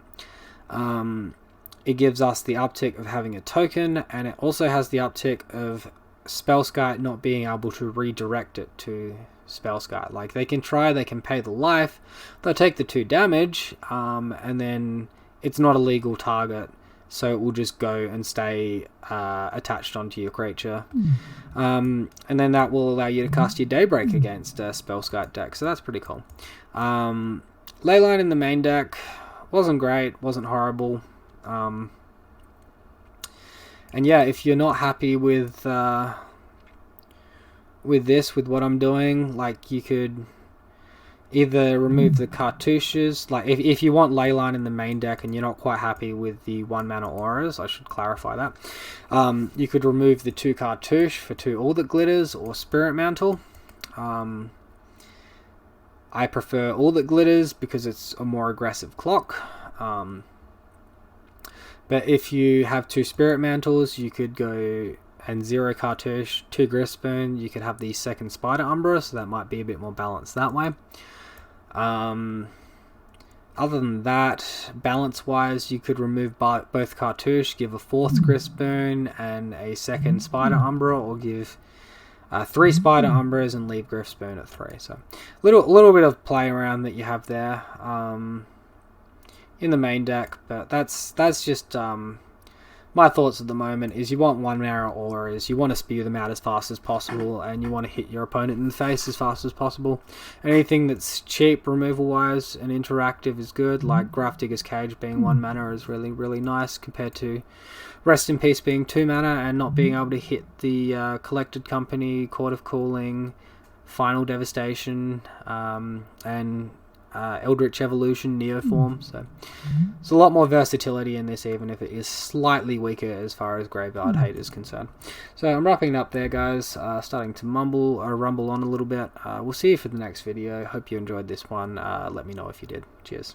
It gives us the uptick of having a token, and it also has the uptick of Spellskite not being able to redirect it to Spellskite. Like, they can try, they can pay the life, they'll take the 2 damage, and then it's not a legal target, so it will just go and stay attached onto your creature. And then that will allow you to cast your Daybreak against a Spellskite deck, so that's pretty cool. Leyline in the main deck wasn't great, wasn't horrible. And yeah, if you're not happy with what I'm doing, like, you could either remove the cartouches, like if you want Leyline in the main deck and you're not quite happy with the 1-mana auras, I should clarify that, you could remove the 2 cartouche for 2 All That Glitters or Spirit Mantle. I prefer All That Glitters because it's a more aggressive clock. But if you have 2 Spirit Mantles, you could go and 0 Cartouche, 2 Grispoon. You could have the 2nd Spider Umbra, so that might be a bit more balanced that way. Other than that, balance-wise, you could remove both Cartouche, give a 4th Grispoon and a 2nd Spider Umbra, or give 3 Spider Umbras and leave Grispoon at 3. So, little bit of play around that you have there. In the main deck, but that's just my thoughts at the moment. Is you want 1-mana auras, you want to spew them out as fast as possible, and you want to hit your opponent in the face as fast as possible. Anything that's cheap removal wise and interactive is good, like Grafdigger's Cage being 1-mana is really nice, compared to Rest in Peace being 2-mana and not being able to hit the Collected Company, Court of Cooling, Final Devastation, and Eldritch Evolution, Neoform. So there's a lot more versatility in this, even if it is slightly weaker as far as Graveyard Hate is concerned. So I'm wrapping up there, guys. Starting to rumble on a little bit. We'll see you for the next video. Hope you enjoyed this one. Let me know if you did. Cheers.